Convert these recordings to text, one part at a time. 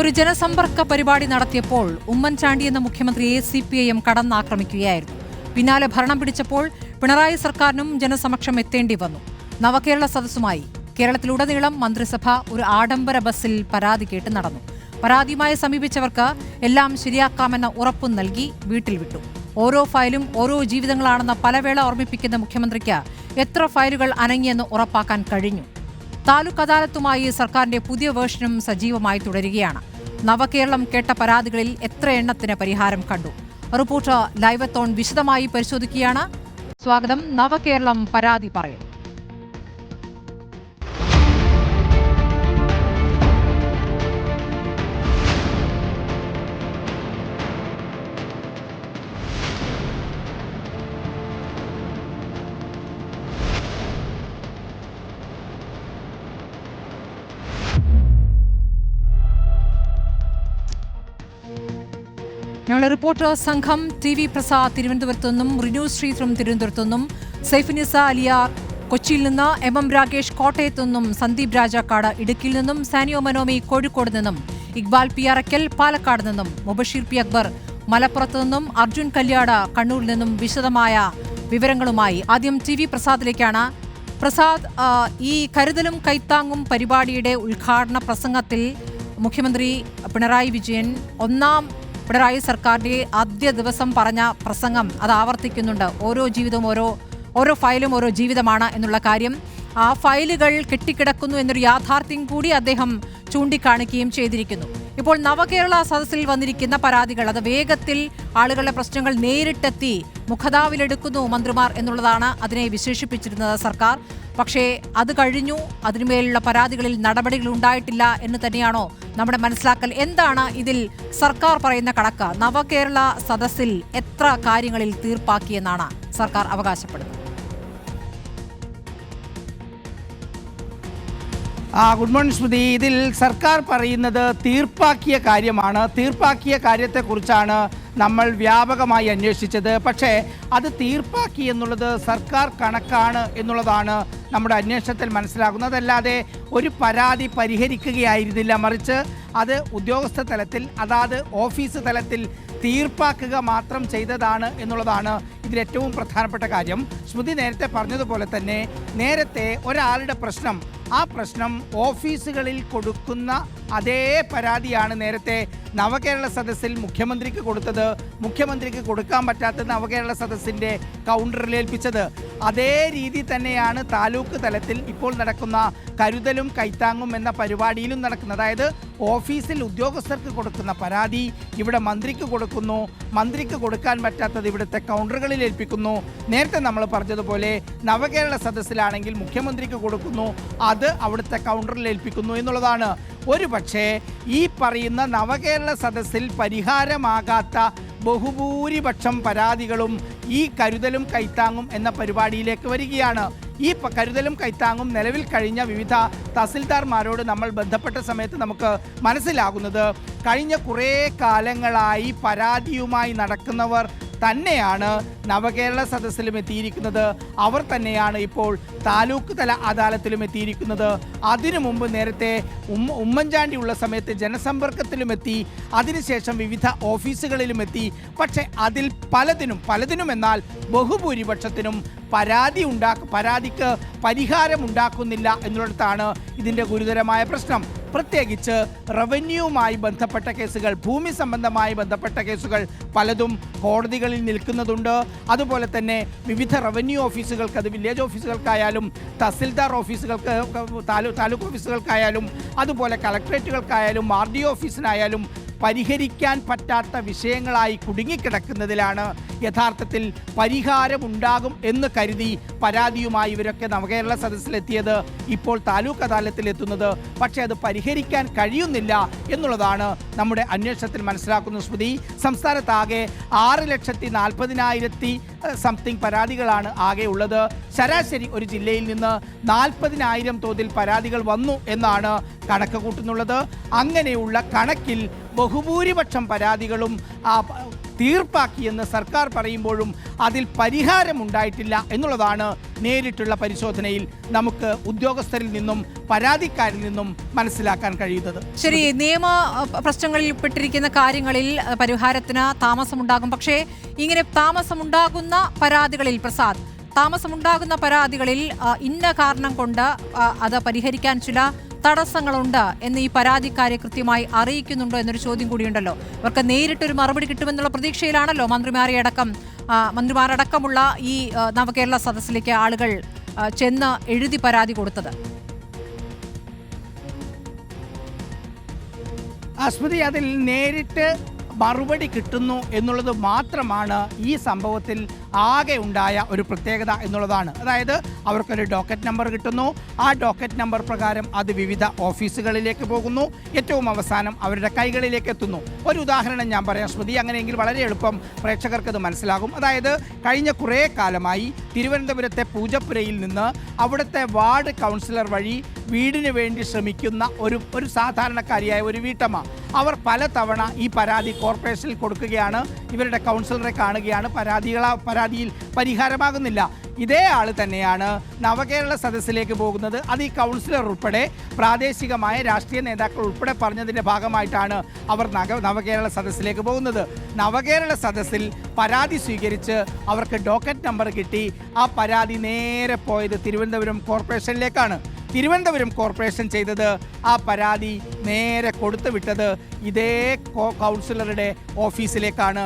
ഒരു ജനസമ്പർക്ക പരിപാടി നടത്തിയപ്പോൾ ഉമ്മൻചാണ്ടി എന്ന മുഖ്യമന്ത്രിയെ CPIM കടന്നാക്രമിക്കുകയായിരുന്നു. പിന്നാലെ ഭരണം പിടിച്ചപ്പോൾ പിണറായി സർക്കാരിനും ജനസമക്ഷം എത്തേണ്ടി വന്നു. നവകേരള സദസ്സുമായി കേരളത്തിലുടനീളം മന്ത്രിസഭ ഒരു ആഡംബര ബസ്സിൽ പരാതി കേട്ട് നടന്നു. പരാതിയുമായി സമീപിച്ചവർക്ക് എല്ലാം ശരിയാക്കാമെന്ന ഉറപ്പും നൽകി വീട്ടിൽ വിട്ടു. ഓരോ ഫയലും ഓരോ ജീവിതങ്ങളാണെന്ന് പലവേള ഓർമ്മിപ്പിക്കുന്ന മുഖ്യമന്ത്രിക്ക് എത്ര ഫയലുകൾ അനങ്ങിയെന്ന് ഉറപ്പാക്കാൻ കഴിഞ്ഞു. താലൂക്ക് അദാലത്തുമായി സർക്കാരിന്റെ പുതിയ വേർഷനും സജീവമായി തുടരുകയാണ്. നവകേരളം കേട്ട പരാതികളിൽ എത്ര എണ്ണത്തിന് പരിഹാരം കണ്ടു? റിപ്പോർട്ടർ ലൈവത്തോൺ വിശദമായി പരിശോധിക്കുകയാണ്. സ്വാഗതം. നവകേരളം പരാതി പറയും. ഞങ്ങളുടെ റിപ്പോർട്ടർ സംഘം TV പ്രസാദ് തിരുവനന്തപുരത്തു നിന്നും, റിനു ശ്രീധരം തിരുവനന്തപുരത്തു നിന്നും, സൈഫുനിസ അലിയാർ കൊച്ചിയിൽ നിന്ന്, MM രാകേഷ് കോട്ടയത്തു നിന്നും, സന്ദീപ് രാജാക്കാട് ഇടുക്കിയിൽ നിന്നും, സാനിയോ മനോമി കോഴിക്കോട് നിന്നും, ഇക്ബാൽ പി അറക്കൽ പാലക്കാട് നിന്നും, മുബഷീർ പി അക്ബർ മലപ്പുറത്തു നിന്നും, അർജുൻ കല്യാട് കണ്ണൂരിൽ നിന്നും വിശദമായ വിവരങ്ങളുമായി ആദ്യം TV പ്രസാദിലേക്കാണ്. പ്രസാദ്, ഈ കരുതലും കൈത്താങ്ങും പരിപാടിയുടെ ഉദ്ഘാടന പ്രസംഗത്തിൽ മുഖ്യമന്ത്രി പിണറായി വിജയൻ ഒന്നാം പിണറായി സർക്കാരിന്റെ ആദ്യ ദിവസം പറഞ്ഞ പ്രസംഗം അത് ആവർത്തിക്കുന്നുണ്ട്. ഓരോ ജീവിതവും ഓരോ ഫയലും ഓരോ ജീവിതമാണ് എന്നുള്ള കാര്യം. ആ ഫയലുകൾ കെട്ടിക്കിടക്കുന്നു എന്നൊരു യാഥാർത്ഥ്യം കൂടി അദ്ദേഹം ചൂണ്ടിക്കാണിക്കുകയും ചെയ്തിരിക്കുന്നു. ഇപ്പോൾ നവകേരള സദസ്സിൽ വന്നിരിക്കുന്ന പരാതികൾ അത് വേഗത്തിൽ ആളുകളുടെ പ്രശ്നങ്ങൾ നേരിട്ടെത്തി മുഖതാവിലെടുക്കുന്നു മന്ത്രിമാർ എന്നുള്ളതാണ് അതിനെ വിശേഷിപ്പിച്ചിരുന്നത് സർക്കാർ. പക്ഷേ അത് കഴിഞ്ഞു, അതിനുമേലുള്ള പരാതികളിൽ നടപടികൾ ഉണ്ടായിട്ടില്ല എന്ന് തന്നെയാണോ നമ്മുടെ മനസ്സിലാക്കൽ? എന്താണ് ഇതിൽ സർക്കാർ പറയുന്ന കണക്ക്? നവകേരള സദസ്സിൽ എത്ര കാര്യങ്ങളിൽ തീർപ്പാക്കിയെന്നാണ് സർക്കാർ അവകാശപ്പെടുന്നത്? ഗുഡ് മോർണിംഗ് സ്മൃതി. ഇതിൽ സർക്കാർ പറയുന്നത് തീർപ്പാക്കിയ കാര്യമാണ്. തീർപ്പാക്കിയ കാര്യത്തെക്കുറിച്ചാണ് നമ്മൾ വ്യാപകമായി അന്വേഷിച്ചത്. പക്ഷേ അത് തീർപ്പാക്കി എന്നുള്ളത് സർക്കാർ കണക്കാണ് എന്നുള്ളതാണ് നമ്മുടെ അന്വേഷണത്തിൽ മനസ്സിലാകുന്നത്. അതല്ലാതെ ഒരു പരാതി പരിഹരിക്കുകയായിരുന്നില്ല, മറിച്ച് അത് ഉദ്യോഗസ്ഥ തലത്തിൽ അതാത് ഓഫീസ് തലത്തിൽ തീർപ്പാക്കുക മാത്രം ചെയ്തതാണ് എന്നുള്ളതാണ് ഇതിലേറ്റവും പ്രധാനപ്പെട്ട കാര്യം. സ്മൃതി നേരത്തെ പറഞ്ഞതുപോലെ തന്നെ നേരത്തെ ഒരാളുടെ പ്രശ്നം, ആ പ്രശ്നം ഓഫീസുകളിൽ കൊടുക്കുന്ന അതേ പരാതിയാണ് നേരത്തെ നവകേരള സദസ്സിൽ മുഖ്യമന്ത്രിക്ക് കൊടുത്തത്. മുഖ്യമന്ത്രിക്ക് കൊടുക്കാൻ പറ്റാത്ത നവകേരള സദസ്സിൻ്റെ കൗണ്ടറിൽ ഏൽപ്പിച്ചത്. അതേ രീതി തന്നെയാണ് താലൂക്ക് തലത്തിൽ ഇപ്പോൾ നടക്കുന്ന കരുതലും കൈത്താങ്ങും എന്ന പരിപാടിയിലും നടക്കുന്നത്. അതായത് ഓഫീസിൽ ഉദ്യോഗസ്ഥർക്ക് കൊടുക്കുന്ന പരാതി ഇവിടെ മന്ത്രിക്ക് കൊടുക്കുന്നു, മന്ത്രിക്ക് കൊടുക്കാൻ പറ്റാത്തത് ഇവിടുത്തെ കൗണ്ടറുകളിൽ ഏൽപ്പിക്കുന്നു. നേരത്തെ നമ്മൾ പറഞ്ഞതുപോലെ നവകേരള സദസ്സിലാണെങ്കിൽ മുഖ്യമന്ത്രിക്ക് കൊടുക്കുന്നു, അത് അവിടുത്തെ കൗണ്ടറിൽ ഏൽപ്പിക്കുന്നു എന്നുള്ളതാണ്. ഒരു പക്ഷേ ഈ പറയുന്ന നവകേരള സദസ്സിൽ പരിഹാരമാകാത്ത ബഹുഭൂരിപക്ഷം പരാതികളും ഈ കരുതലും കൈത്താങ്ങും എന്ന പരിപാടിയിലേക്ക് വരികയാണ്. ഈ കരുതലും കൈത്താങ്ങും നിലവിൽ കഴിഞ്ഞ വിവിധ തഹസിൽദാർമാരോട് നമ്മൾ ബന്ധപ്പെട്ട സമയത്ത് നമുക്ക് മനസ്സിലാകുന്നത് കഴിഞ്ഞ കുറേ കാലങ്ങളായി പരാതിയുമായി നടക്കുന്നവർ തന്നെയാണ് നവകേരള സദസ്സിലും എത്തിയിരിക്കുന്നത്. അവർ തന്നെയാണ് ഇപ്പോൾ താലൂക്ക് തല അദാലത്തിലും എത്തിയിരിക്കുന്നത്. അതിനു മുമ്പ് നേരത്തെ ഉമ്മൻചാണ്ടി ഉള്ള സമയത്ത് ജനസമ്പർക്കത്തിലും എത്തി, അതിനുശേഷം വിവിധ ഓഫീസുകളിലും എത്തി. പക്ഷേ അതിൽ പലതിനും എന്നാൽ ബഹുഭൂരിപക്ഷത്തിനും പരാതിക്ക് പരിഹാരമുണ്ടാക്കുന്നില്ല എന്നുള്ളിടത്താണ് ഇതിൻ്റെ ഗുരുതരമായ പ്രശ്നം. പ്രത്യേകിച്ച് റവന്യൂവുമായി ബന്ധപ്പെട്ട കേസുകൾ, ഭൂമി സംബന്ധമായി ബന്ധപ്പെട്ട കേസുകൾ പലതും കോടതികളിൽ നിൽക്കുന്നതുണ്ട്. അതുപോലെ തന്നെ വിവിധ റവന്യൂ ഓഫീസുകൾക്ക്, അത് വില്ലേജ് ഓഫീസുകൾക്കായാലും തഹസിൽദാർ ഓഫീസുകൾക്ക്, താലൂക്ക് ഓഫീസുകൾക്കായാലും അതുപോലെ കളക്ട്രേറ്റുകൾക്കായാലും RDO ഓഫീസിനായാലും പരിഹരിക്കാൻ പറ്റാത്ത വിഷയങ്ങളായി കുടുങ്ങിക്കിടക്കുന്നതിലാണ് യഥാർത്ഥത്തിൽ പരിഹാരമുണ്ടാകും എന്ന് കരുതി പരാതിയുമായി ഇവരൊക്കെ നവകേരള സദസ്സിലെത്തിയത്, ഇപ്പോൾ താലൂക്ക് അദാലത്തിലെത്തുന്നത്. പക്ഷേ അത് പരിഹരിക്കാൻ കഴിയുന്നില്ല എന്നുള്ളതാണ് നമ്മുടെ അന്വേഷണത്തിൽ മനസ്സിലാക്കുന്ന സ്മൃതി. സംസ്ഥാനത്താകെ 6,40,000 സംതിങ് പരാതികളാണ് ആകെ ഉള്ളത്. ശരാശരി ഒരു ജില്ലയിൽ നിന്ന് 40,000 തോതിൽ പരാതികൾ വന്നു എന്നാണ് കണക്ക് കൂട്ടുന്നുള്ളത്. അങ്ങനെയുള്ള കണക്കിൽ ബഹുഭൂരിപക്ഷം പരാതികളും തീർപ്പാക്കിയെന്ന് സർക്കാർ പറയുമ്പോഴും അതിൽ പരിഹാരമുണ്ടായിട്ടില്ല എന്നുള്ളതാണ് നേരിട്ടുള്ള പരിശോധനയിൽ നമുക്ക് ഉദ്യോഗസ്ഥരിൽ നിന്നും പരാതിക്കാരിൽ നിന്നും മനസ്സിലാക്കാൻ കഴിയുന്നത്. ശരി, നിയമ പ്രശ്നങ്ങളിൽ പെട്ടിരിക്കുന്ന കാര്യങ്ങളിൽ പരിഹാരത്തിന് താമസമുണ്ടാകും. പക്ഷേ ഇങ്ങനെ താമസമുണ്ടാകുന്ന പരാതികളിൽ താമസമുണ്ടാകുന്ന പരാതികളിൽ ഇന്ന കാരണം കൊണ്ട് അത് പരിഹരിക്കാൻ ചില തടസ്സങ്ങളുണ്ട് എന്ന് ഈ പരാതിക്കാരെ കൃത്യമായി അറിയിക്കുന്നുണ്ടോ എന്നൊരു ചോദ്യം കൂടിയുണ്ടല്ലോ. അവർക്ക് നേരിട്ടൊരു മറുപടി കിട്ടുമെന്നുള്ള പ്രതീക്ഷയിലാണല്ലോ മന്ത്രിമാരടക്കമുള്ള ഈ നവകേരള സദസ്സിലേക്ക് ആളുകൾ ചെന്ന് എഴുതി പരാതി കൊടുത്തത്. സ്മൃതി, അതിൽ നേരിട്ട് മറുപടി കിട്ടുന്നു എന്നുള്ളത് മാത്രമാണ് ഈ സംഭവത്തിൽ ആകെ ഉണ്ടായ ഒരു പ്രത്യേകത എന്നുള്ളതാണ്. അതായത് അവർക്കൊരു ഡോക്കറ്റ് നമ്പർ കിട്ടുന്നു, ആ ഡോക്കറ്റ് നമ്പർ പ്രകാരം അത് വിവിധ ഓഫീസുകളിലേക്ക് പോകുന്നു, ഏറ്റവും അവസാനം അവരുടെ കൈകളിലേക്ക് എത്തുന്നു. ഒരു ഉദാഹരണം ഞാൻ പറയാം സ്മൃതി, അങ്ങനെയെങ്കിൽ വളരെ എളുപ്പം പ്രേക്ഷകർക്ക് അത് മനസ്സിലാകും. അതായത് കഴിഞ്ഞ കുറേ കാലമായി തിരുവനന്തപുരത്തെ പൂജപ്പുരയിൽ നിന്ന് അവിടുത്തെ വാർഡ് കൗൺസിലർ വഴി വീടിന് വേണ്ടി ശ്രമിക്കുന്ന ഒരു സാധാരണക്കാരിയായ ഒരു വീട്ടമ്മ, അവർ പലതവണ ഈ പരാതി കോർപ്പറേഷനിൽ കൊടുക്കുകയാണ്, ഇവരുടെ കൗൺസിലറെ കാണുകയാണ്, പരാതിയിൽ പരിഹാരമാകുന്നില്ല. ഇതേ ആൾ തന്നെയാണ് നവകേരള സദസ്സിലേക്ക് പോകുന്നത്. അത് ഈ കൗൺസിലർ ഉൾപ്പെടെ പ്രാദേശികമായ രാഷ്ട്രീയ നേതാക്കൾ ഉൾപ്പെടെ പറഞ്ഞതിൻ്റെ ഭാഗമായിട്ടാണ് അവർ നവകേരള സദസ്സിലേക്ക് പോകുന്നത്. നവകേരള സദസ്സിൽ പരാതി സ്വീകരിച്ച് അവർക്ക് ഡോക്കറ്റ് നമ്പർ കിട്ടി. ആ പരാതി നേരെ പോയത് തിരുവനന്തപുരം കോർപ്പറേഷനിലേക്കാണ്. തിരുവനന്തപുരം കോർപ്പറേഷൻ ചെയ്തത് ആ പരാതി നേരെ കൊടുത്തു വിട്ടത് ഇതേ കൗൺസിലറുടെ ഓഫീസിലേക്കാണ്.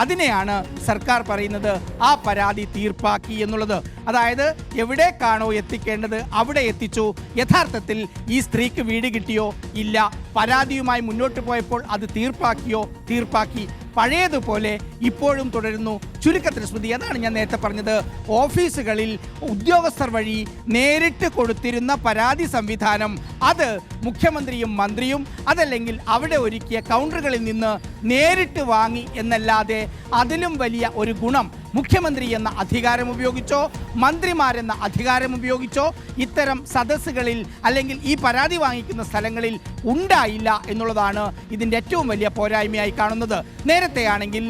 അതിനെയാണ് സർക്കാർ പറയുന്നത് ആ പരാതി തീർപ്പാക്കി എന്നുള്ളത്. അതായത് എവിടേക്കാണോ എത്തിക്കേണ്ടത് അവിടെ എത്തിച്ചു. യഥാർത്ഥത്തിൽ ഈ സ്ത്രീക്ക് വീട് കിട്ടിയോ? ഇല്ല. പരാതിയുമായി മുന്നോട്ട് പോയപ്പോൾ അത് തീർപ്പാക്കി. പഴയതുപോലെ ഇപ്പോഴും തുടരുന്നു. ചുരുക്കത്തിൽ സ്മൃതി, അതാണ് ഞാൻ നേരത്തെ പറഞ്ഞത്. ഓഫീസുകളിൽ ഉദ്യോഗസ്ഥർ വഴി നേരിട്ട് കൊടുത്തിരുന്ന പരാതി സംവിധാനം അത് മുഖ്യമന്ത്രിയും മന്ത്രിയും അതല്ലെങ്കിൽ അവിടെ ഒരുക്കിയ കൗണ്ടറുകളിൽ നിന്ന് നേരിട്ട് വാങ്ങി എന്നല്ലാതെ അതിലും വലിയ ഒരു ഗുണം മുഖ്യമന്ത്രി എന്ന അധികാരം ഉപയോഗിച്ചോ മന്ത്രിമാരെന്ന അധികാരം ഉപയോഗിച്ചോ ഇത്തരം സദസ്സുകളിൽ അല്ലെങ്കിൽ ഈ പരാതി വാങ്ങിക്കുന്ന സ്ഥലങ്ങളിൽ ഉണ്ടായില്ല എന്നുള്ളതാണ് ഇതിൻ്റെ ഏറ്റവും വലിയ പോരായ്മയായി കാണുന്നത്. നേരത്തെയാണെങ്കിൽ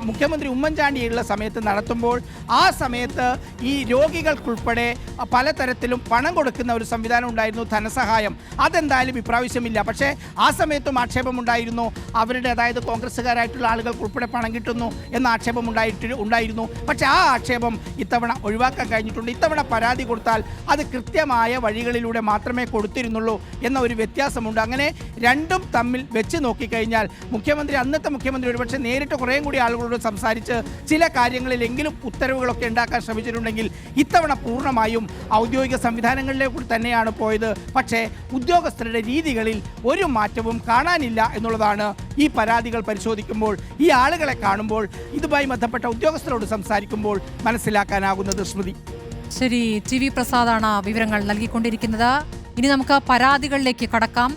മുഖ്യമന്ത്രി ഉമ്മൻചാണ്ടിയുള്ള സമയത്ത് നടത്തുമ്പോൾ ആ സമയത്ത് ഈ രോഗികൾക്കുൾപ്പെടെ പലതരത്തിലും പണം കൊടുക്കുന്ന ഒരു സംവിധാനം ഉണ്ടായിരുന്നു, ധനസഹായം. അതെന്തായാലും ഇപ്രാവശ്യമില്ല. പക്ഷേ ആ സമയത്തും ആക്ഷേപമുണ്ടായിരുന്നു. അവരുടെ, അതായത് കോൺഗ്രസ്സുകാരായിട്ടുള്ള ആളുകൾക്ക് ഉൾപ്പെടെ പണം കിട്ടുന്നു എന്ന ആക്ഷേപം ഉണ്ടായിരുന്നു. പക്ഷേ ആ ആക്ഷേപം ഇത്തവണ ഒഴിവാക്കാൻ കഴിഞ്ഞിട്ടുണ്ട്. ഇത്തവണ പരാതി കൊടുത്താൽ അത് കൃത്യമായ വഴികളിലൂടെ മാത്രമേ കൊടുത്തിരുന്നുള്ളൂ എന്ന ഒരു വ്യത്യാസമുണ്ട്. അങ്ങനെ രണ്ടും തമ്മിൽ വെച്ച് നോക്കിക്കഴിഞ്ഞാൽ അന്നത്തെ മുഖ്യമന്ത്രി ഒരുപക്ഷെ നേരിട്ട് കുറേയും കൂടി ആളുകളോട് സംസാരിച്ച് ചില കാര്യങ്ങളിലെങ്കിലും ഉത്തരവുകളൊക്കെ ഉണ്ടാക്കാൻ ശ്രമിച്ചിട്ടുണ്ടെങ്കിൽ ഇത്തവണ പൂർണ്ണമായും ഔദ്യോഗിക സംവിധാനങ്ങളിലേക്ക് തന്നെയാണ് പോയത്. പക്ഷേ ഉദ്യോഗസ്ഥരുടെ രീതികളിൽ ഒരു മാറ്റവും കാണാനില്ല എന്നുള്ളതാണ് ഈ പരാതികൾ പരിശോധിക്കുമ്പോൾ, ഈ ആളുകളെ കാണുമ്പോൾ, ഇതുമായി ബന്ധപ്പെട്ട ഉദ്യോഗസ്ഥരോട് സംസാരിക്കുമ്പോൾ മനസ്സിലാക്കാനാകുന്നത്. സ്മൃതി, ശരി, TV പ്രസാദാണ് വിവരങ്ങൾ നൽകിക്കൊണ്ടിരിക്കുന്നത്. ഇനി നമുക്ക് പരാതികളിലേക്ക് കടക്കാം.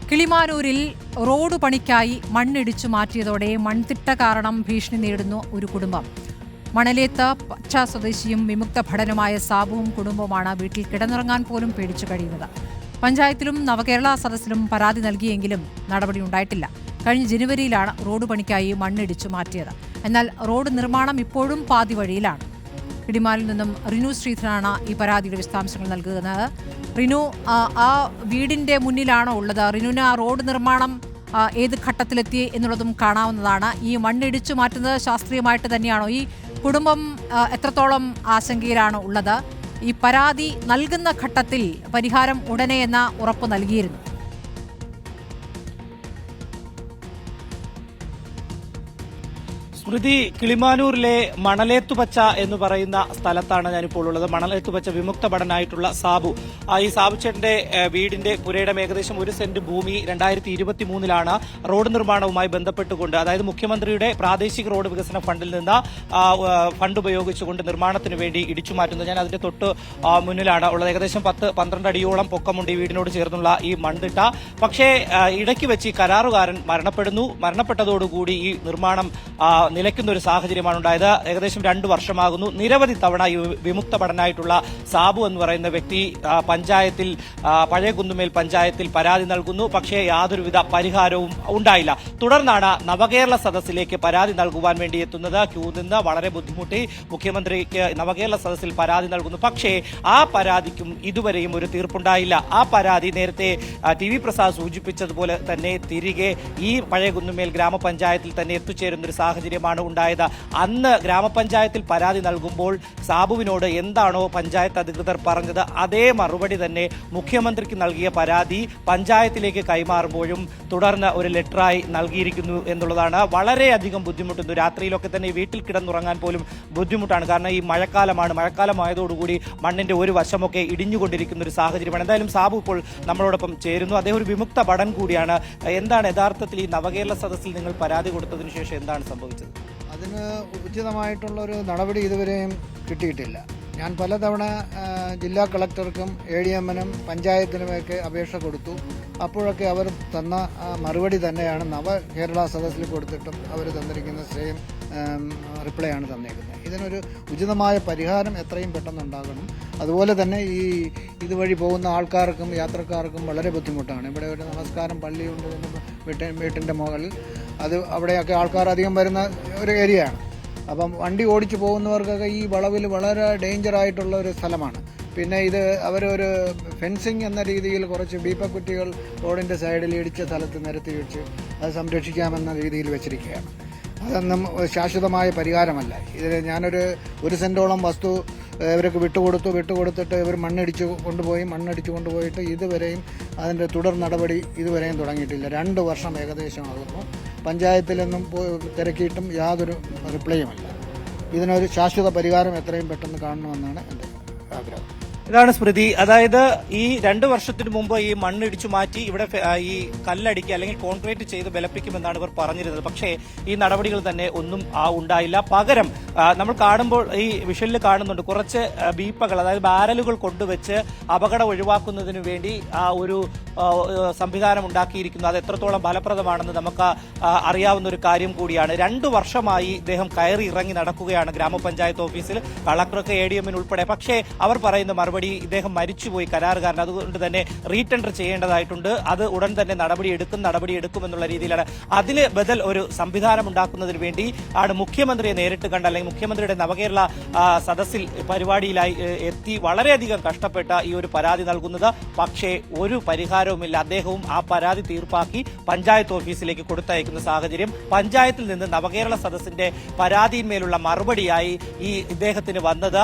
കിളിമാനൂരിൽ റോഡ് പണിക്കായി മണ്ണിടിച്ചു മാറ്റിയതോടെ മൺതിട്ട കാരണം ഭീഷണി നേരിടുന്നു ഒരു കുടുംബം. മണലേത്ത് പച്ച സ്വദേശിയും വിമുക്ത ഭടനുമായ സാബുവും കുടുംബവുമാണ് വീട്ടിൽ കിടന്നുറങ്ങാൻ പോലും പേടിച്ചു കഴിയുന്നത്. പഞ്ചായത്തിലും നവകേരള സദസ്സിലും പരാതി നൽകിയെങ്കിലും നടപടി ഉണ്ടായിട്ടില്ല. കഴിഞ്ഞ ജനുവരിയിലാണ് റോഡ് പണിക്കായി മണ്ണിടിച്ചു മാറ്റിയത്. എന്നാൽ റോഡ് നിർമ്മാണം ഇപ്പോഴും പാതി വഴിയിലാണ്. കിളിമാനിൽ നിന്നും റിനു ശ്രീധരനാണ് ഈ പരാതിയുടെ വിശദാംശങ്ങൾ നൽകുന്നത്. റിനു, ആ വീടിന്റെ മുന്നിലാണോ ഉള്ളത്? റിനുവിന് ആ റോഡ് നിർമ്മാണം ഏത് ഘട്ടത്തിലെത്തി എന്നുള്ളതും കാണാവുന്നതാണ്. ഈ മണ്ണിടിച്ചു മാറ്റുന്നത് ശാസ്ത്രീയമായിട്ട് തന്നെയാണോ? ഈ കുടുംബം എത്രത്തോളം ആശങ്കയിലാണ് ഉള്ളത്? ഈ പരാതി നൽകുന്ന ഘട്ടത്തിൽ പരിഹാരം ഉടനെ എന്ന ഉറപ്പ് നൽകിയിരുന്നു. സ്മൃതി, കിളിമാനൂരിലെ മണലേത്തുപച്ച എന്ന് പറയുന്ന സ്ഥലത്താണ് ഞാനിപ്പോൾ ഉള്ളത്. മണലേത്തുപച്ച വിമുക്ത ഭടനായിട്ടുള്ള സാബു, ഈ സാബുച്ചേട്ടന്റെ വീടിന്റെ പുരയിടം ഏകദേശം 1 സെന്റ് ഭൂമി 2023 റോഡ് നിർമ്മാണവുമായി ബന്ധപ്പെട്ടുകൊണ്ട്, അതായത് മുഖ്യമന്ത്രിയുടെ പ്രാദേശിക റോഡ് വികസന ഫണ്ടിൽ നിന്ന് ഫണ്ട് ഉപയോഗിച്ചുകൊണ്ട് നിർമ്മാണത്തിന് വേണ്ടി ഇടിച്ചു മാറ്റുന്നത്. ഞാൻ അതിന്റെ തൊട്ട് മുന്നിലാണ് ഉള്ളത്. ഏകദേശം 10-12 അടിയോളം പൊക്കമുണ്ട് ഈ വീടിനോട് ചേർന്നുള്ള ഈ മൺതിട്ട. പക്ഷേ ഇടയ്ക്ക് വെച്ച് ഈ കരാറുകാരൻ മരണപ്പെട്ടതോടുകൂടി ഈ നിർമ്മാണം നിലയ്ക്കുന്ന ഒരു സാഹചര്യമാണ് ഉണ്ടായത്. ഏകദേശം 2 വർഷമാകുന്നു. നിരവധി തവണ ഈ വിമുക്ത ഭടനായിട്ടുള്ള സാബു എന്ന് പറയുന്ന വ്യക്തി പഞ്ചായത്തിൽ പഴയ കുന്നുമേൽ പഞ്ചായത്തിൽ പരാതി നൽകുന്നു. പക്ഷേ യാതൊരുവിധ പരിഹാരവും ഉണ്ടായില്ല. തുടർന്നാണ് നവകേരള സദസ്സിലേക്ക് പരാതി നൽകുവാൻ വേണ്ടി എത്തുന്നത്. ക്യൂ നിന്ന് വളരെ ബുദ്ധിമുട്ടി മുഖ്യമന്ത്രിക്ക് നവകേരള സദസ്സിൽ പരാതി നൽകുന്നു. പക്ഷേ ആ പരാതിക്കും ഇതുവരെയും ഒരു തീർപ്പുണ്ടായില്ല. ആ പരാതി നേരത്തെ TV പ്രസാദ് സൂചിപ്പിച്ചതുപോലെ തന്നെ തിരികെ ഈ പഴയ കുന്നുമേൽ ഗ്രാമപഞ്ചായത്തിൽ തന്നെ എത്തിച്ചേരുന്ന ഒരു സാഹചര്യമാണ് ഉണ്ടായത്. അന്ന് ഗ്രാമപഞ്ചായത്തിൽ പരാതി നൽകുമ്പോൾ സാബുവിനോട് എന്താണോ പഞ്ചായത്ത് അധികൃതർ പറഞ്ഞത് അതേ മറുപടി തന്നെ മുഖ്യമന്ത്രിക്ക് നൽകിയ പരാതി പഞ്ചായത്തിലേക്ക് കൈമാറുമ്പോഴും തുടർന്ന് ഒരു ലെറ്ററായി നൽകിയിരിക്കുന്നു എന്നുള്ളതാണ് വളരെയധികം ബുദ്ധിമുട്ടുന്നു. രാത്രിയിലൊക്കെ തന്നെ വീട്ടിൽ കിടന്നുറങ്ങാൻ പോലും ബുദ്ധിമുട്ടാണ്. കാരണം ഈ മഴക്കാലമാണ്. മഴക്കാലമായതോടുകൂടി മണ്ണിന്റെ ഒരു വശമൊക്കെ ഇടിഞ്ഞുകൊണ്ടിരിക്കുന്ന ഒരു സാഹചര്യമാണ്. എന്തായാലും സാബു ഇപ്പോൾ നമ്മളോടൊപ്പം ചേരുന്നു. അദ്ദേഹം ഒരു വിമുക്ത ഭടൻ കൂടിയാണ്. എന്താണ് യഥാർത്ഥത്തിൽ ഈ നവകേരള സദസ്സിൽ നിങ്ങൾ പരാതി കൊടുത്തതിന് ശേഷം എന്താണ് സംഭവിച്ചത്? അതിന് ഉചിതമായിട്ടുള്ള ഒരു നടപടി ഇതുവരെയും കിട്ടിയിട്ടില്ല. ഞാൻ പലതവണ ജില്ലാ കളക്ടർക്കും ADM-നും പഞ്ചായത്തിനുമൊക്കെ അപേക്ഷ കൊടുത്തു. അപ്പോഴൊക്കെ അവർ തന്ന മറുപടി തന്നെയാണ് നവകേരള സദസ്സിൽ കൊടുത്തിട്ടും അവർ തന്നിരിക്കുന്ന സെയിം റിപ്ലൈ ആണ് തന്നേക്കുന്നത്. ഇതിനൊരു ഉചിതമായ പരിഹാരം എത്രയും പെട്ടെന്നുണ്ടാകണം. അതുപോലെ തന്നെ ഈ ഇതുവഴി പോകുന്ന ആൾക്കാർക്കും യാത്രക്കാർക്കും വളരെ ബുദ്ധിമുട്ടാണ്. ഇവിടെ ഒരു നമസ്കാരം പള്ളിയുണ്ട് വീട്ടിൻ്റെ മുകളിൽ. അത് അവിടെയൊക്കെ ആൾക്കാർ അധികം വരുന്ന ഒരു ഏരിയയാണ്. അപ്പം വണ്ടി ഓടിച്ചു പോകുന്നവർക്കൊക്കെ ഈ വളവിൽ വളരെ ഡേഞ്ചറായിട്ടുള്ള ഒരു സ്ഥലമാണ്. പിന്നെ ഇത് അവരൊരു ഫെൻസിങ് എന്ന രീതിയിൽ കുറച്ച് ബീപ്പക്കുറ്റികൾ റോഡിൻ്റെ സൈഡിൽ ഇടിച്ച സ്ഥലത്ത് നിരത്തി വെച്ച് അത് സംരക്ഷിക്കാമെന്ന രീതിയിൽ വെച്ചിരിക്കുകയാണ്. അതൊന്നും ശാശ്വതമായ പരിഹാരമല്ല. ഇതിൽ ഒരു സെൻറ്റോളം വസ്തു ഇവർക്ക് വിട്ടുകൊടുത്തിട്ട് ഇവർ മണ്ണിടിച്ചു കൊണ്ടുപോയിട്ട് ഇതുവരെയും അതിൻ്റെ തുടർ നടപടി ഇതുവരെയും തുടങ്ങിയിട്ടില്ല. 2 വർഷം ഏകദേശം ആകുന്നു. പഞ്ചായത്തിലൊന്നും തിരക്കിയിട്ടും യാതൊരു റിപ്ലൈയുമല്ല. ഇതിനൊരു ശാശ്വത പരിഹാരം എത്രയും പെട്ടെന്ന് കാണണമെന്നാണ് എൻ്റെ ആഗ്രഹം. ഇതാണ് സ്മൃതി. അതായത് ഈ 2 വർഷത്തിന് മുമ്പ് ഈ മണ്ണിടിച്ചു മാറ്റി ഇവിടെ ഈ കല്ലടിക്കുക അല്ലെങ്കിൽ കോൺക്രീറ്റ് ചെയ്ത് ബലപ്പിക്കുമെന്നാണ് ഇവർ പറഞ്ഞിരുന്നത്. പക്ഷേ ഈ നടപടികൾ തന്നെ ഒന്നും ഉണ്ടായില്ല. പകരം നമ്മൾ കാണുമ്പോൾ ഈ വിഷ്വലിൽ കാണുന്നുണ്ട് കുറച്ച് ബീപ്പകൾ, അതായത് ബാരലുകൾ കൊണ്ടുവച്ച് അപകടം ഒഴിവാക്കുന്നതിന് വേണ്ടി ഒരു സംവിധാനം ഉണ്ടാക്കിയിരിക്കുന്നു. അത് എത്രത്തോളം ഫലപ്രദമാണെന്ന് നമുക്ക് അറിയാവുന്ന ഒരു കാര്യം കൂടിയാണ്. 2 വർഷമായി ഇദ്ദേഹം കയറി ഇറങ്ങി നടക്കുകയാണ് ഗ്രാമപഞ്ചായത്ത് ഓഫീസിൽ, കളക്ടർക്ക് ADM-ന് ഉൾപ്പെടെ. പക്ഷേ അവർ പറയുന്ന മറുപടി ഇദ്ദേഹം മരിച്ചുപോയി കരാറുകാരൻ, അതുകൊണ്ട് തന്നെ റീടെൻഡർ ചെയ്യേണ്ടതായിട്ടുണ്ട്, അത് ഉടൻ തന്നെ നടപടി എടുക്കുമെന്നുള്ള രീതിയിലാണ്. അതിന് ബദൽ ഒരു സംവിധാനം ഉണ്ടാക്കുന്നതിന് വേണ്ടി ആണ് മുഖ്യമന്ത്രിയെ നേരിട്ട് കണ്ട് അല്ലെങ്കിൽ മുഖ്യമന്ത്രിയുടെ നവകേരള സദസ്സിൽ പരിപാടിയിലായി എത്തി വളരെയധികം കഷ്ടപ്പെട്ട ഈ ഒരു പരാതി നൽകുന്നത്. പക്ഷേ ഒരു പരിഹാരവുമില്ല. അദ്ദേഹവും ആ പരാതി തീർപ്പാക്കി പഞ്ചായത്ത് ഓഫീസിലേക്ക് കൊടുത്തയക്കുന്ന സാഹചര്യം. പഞ്ചായത്തിൽ നിന്ന് നവകേരള സദസ്സിന്റെ പരാതിയിന്മേലുള്ള മറുപടിയായി ഈ ഇദ്ദേഹത്തിന് വന്നത്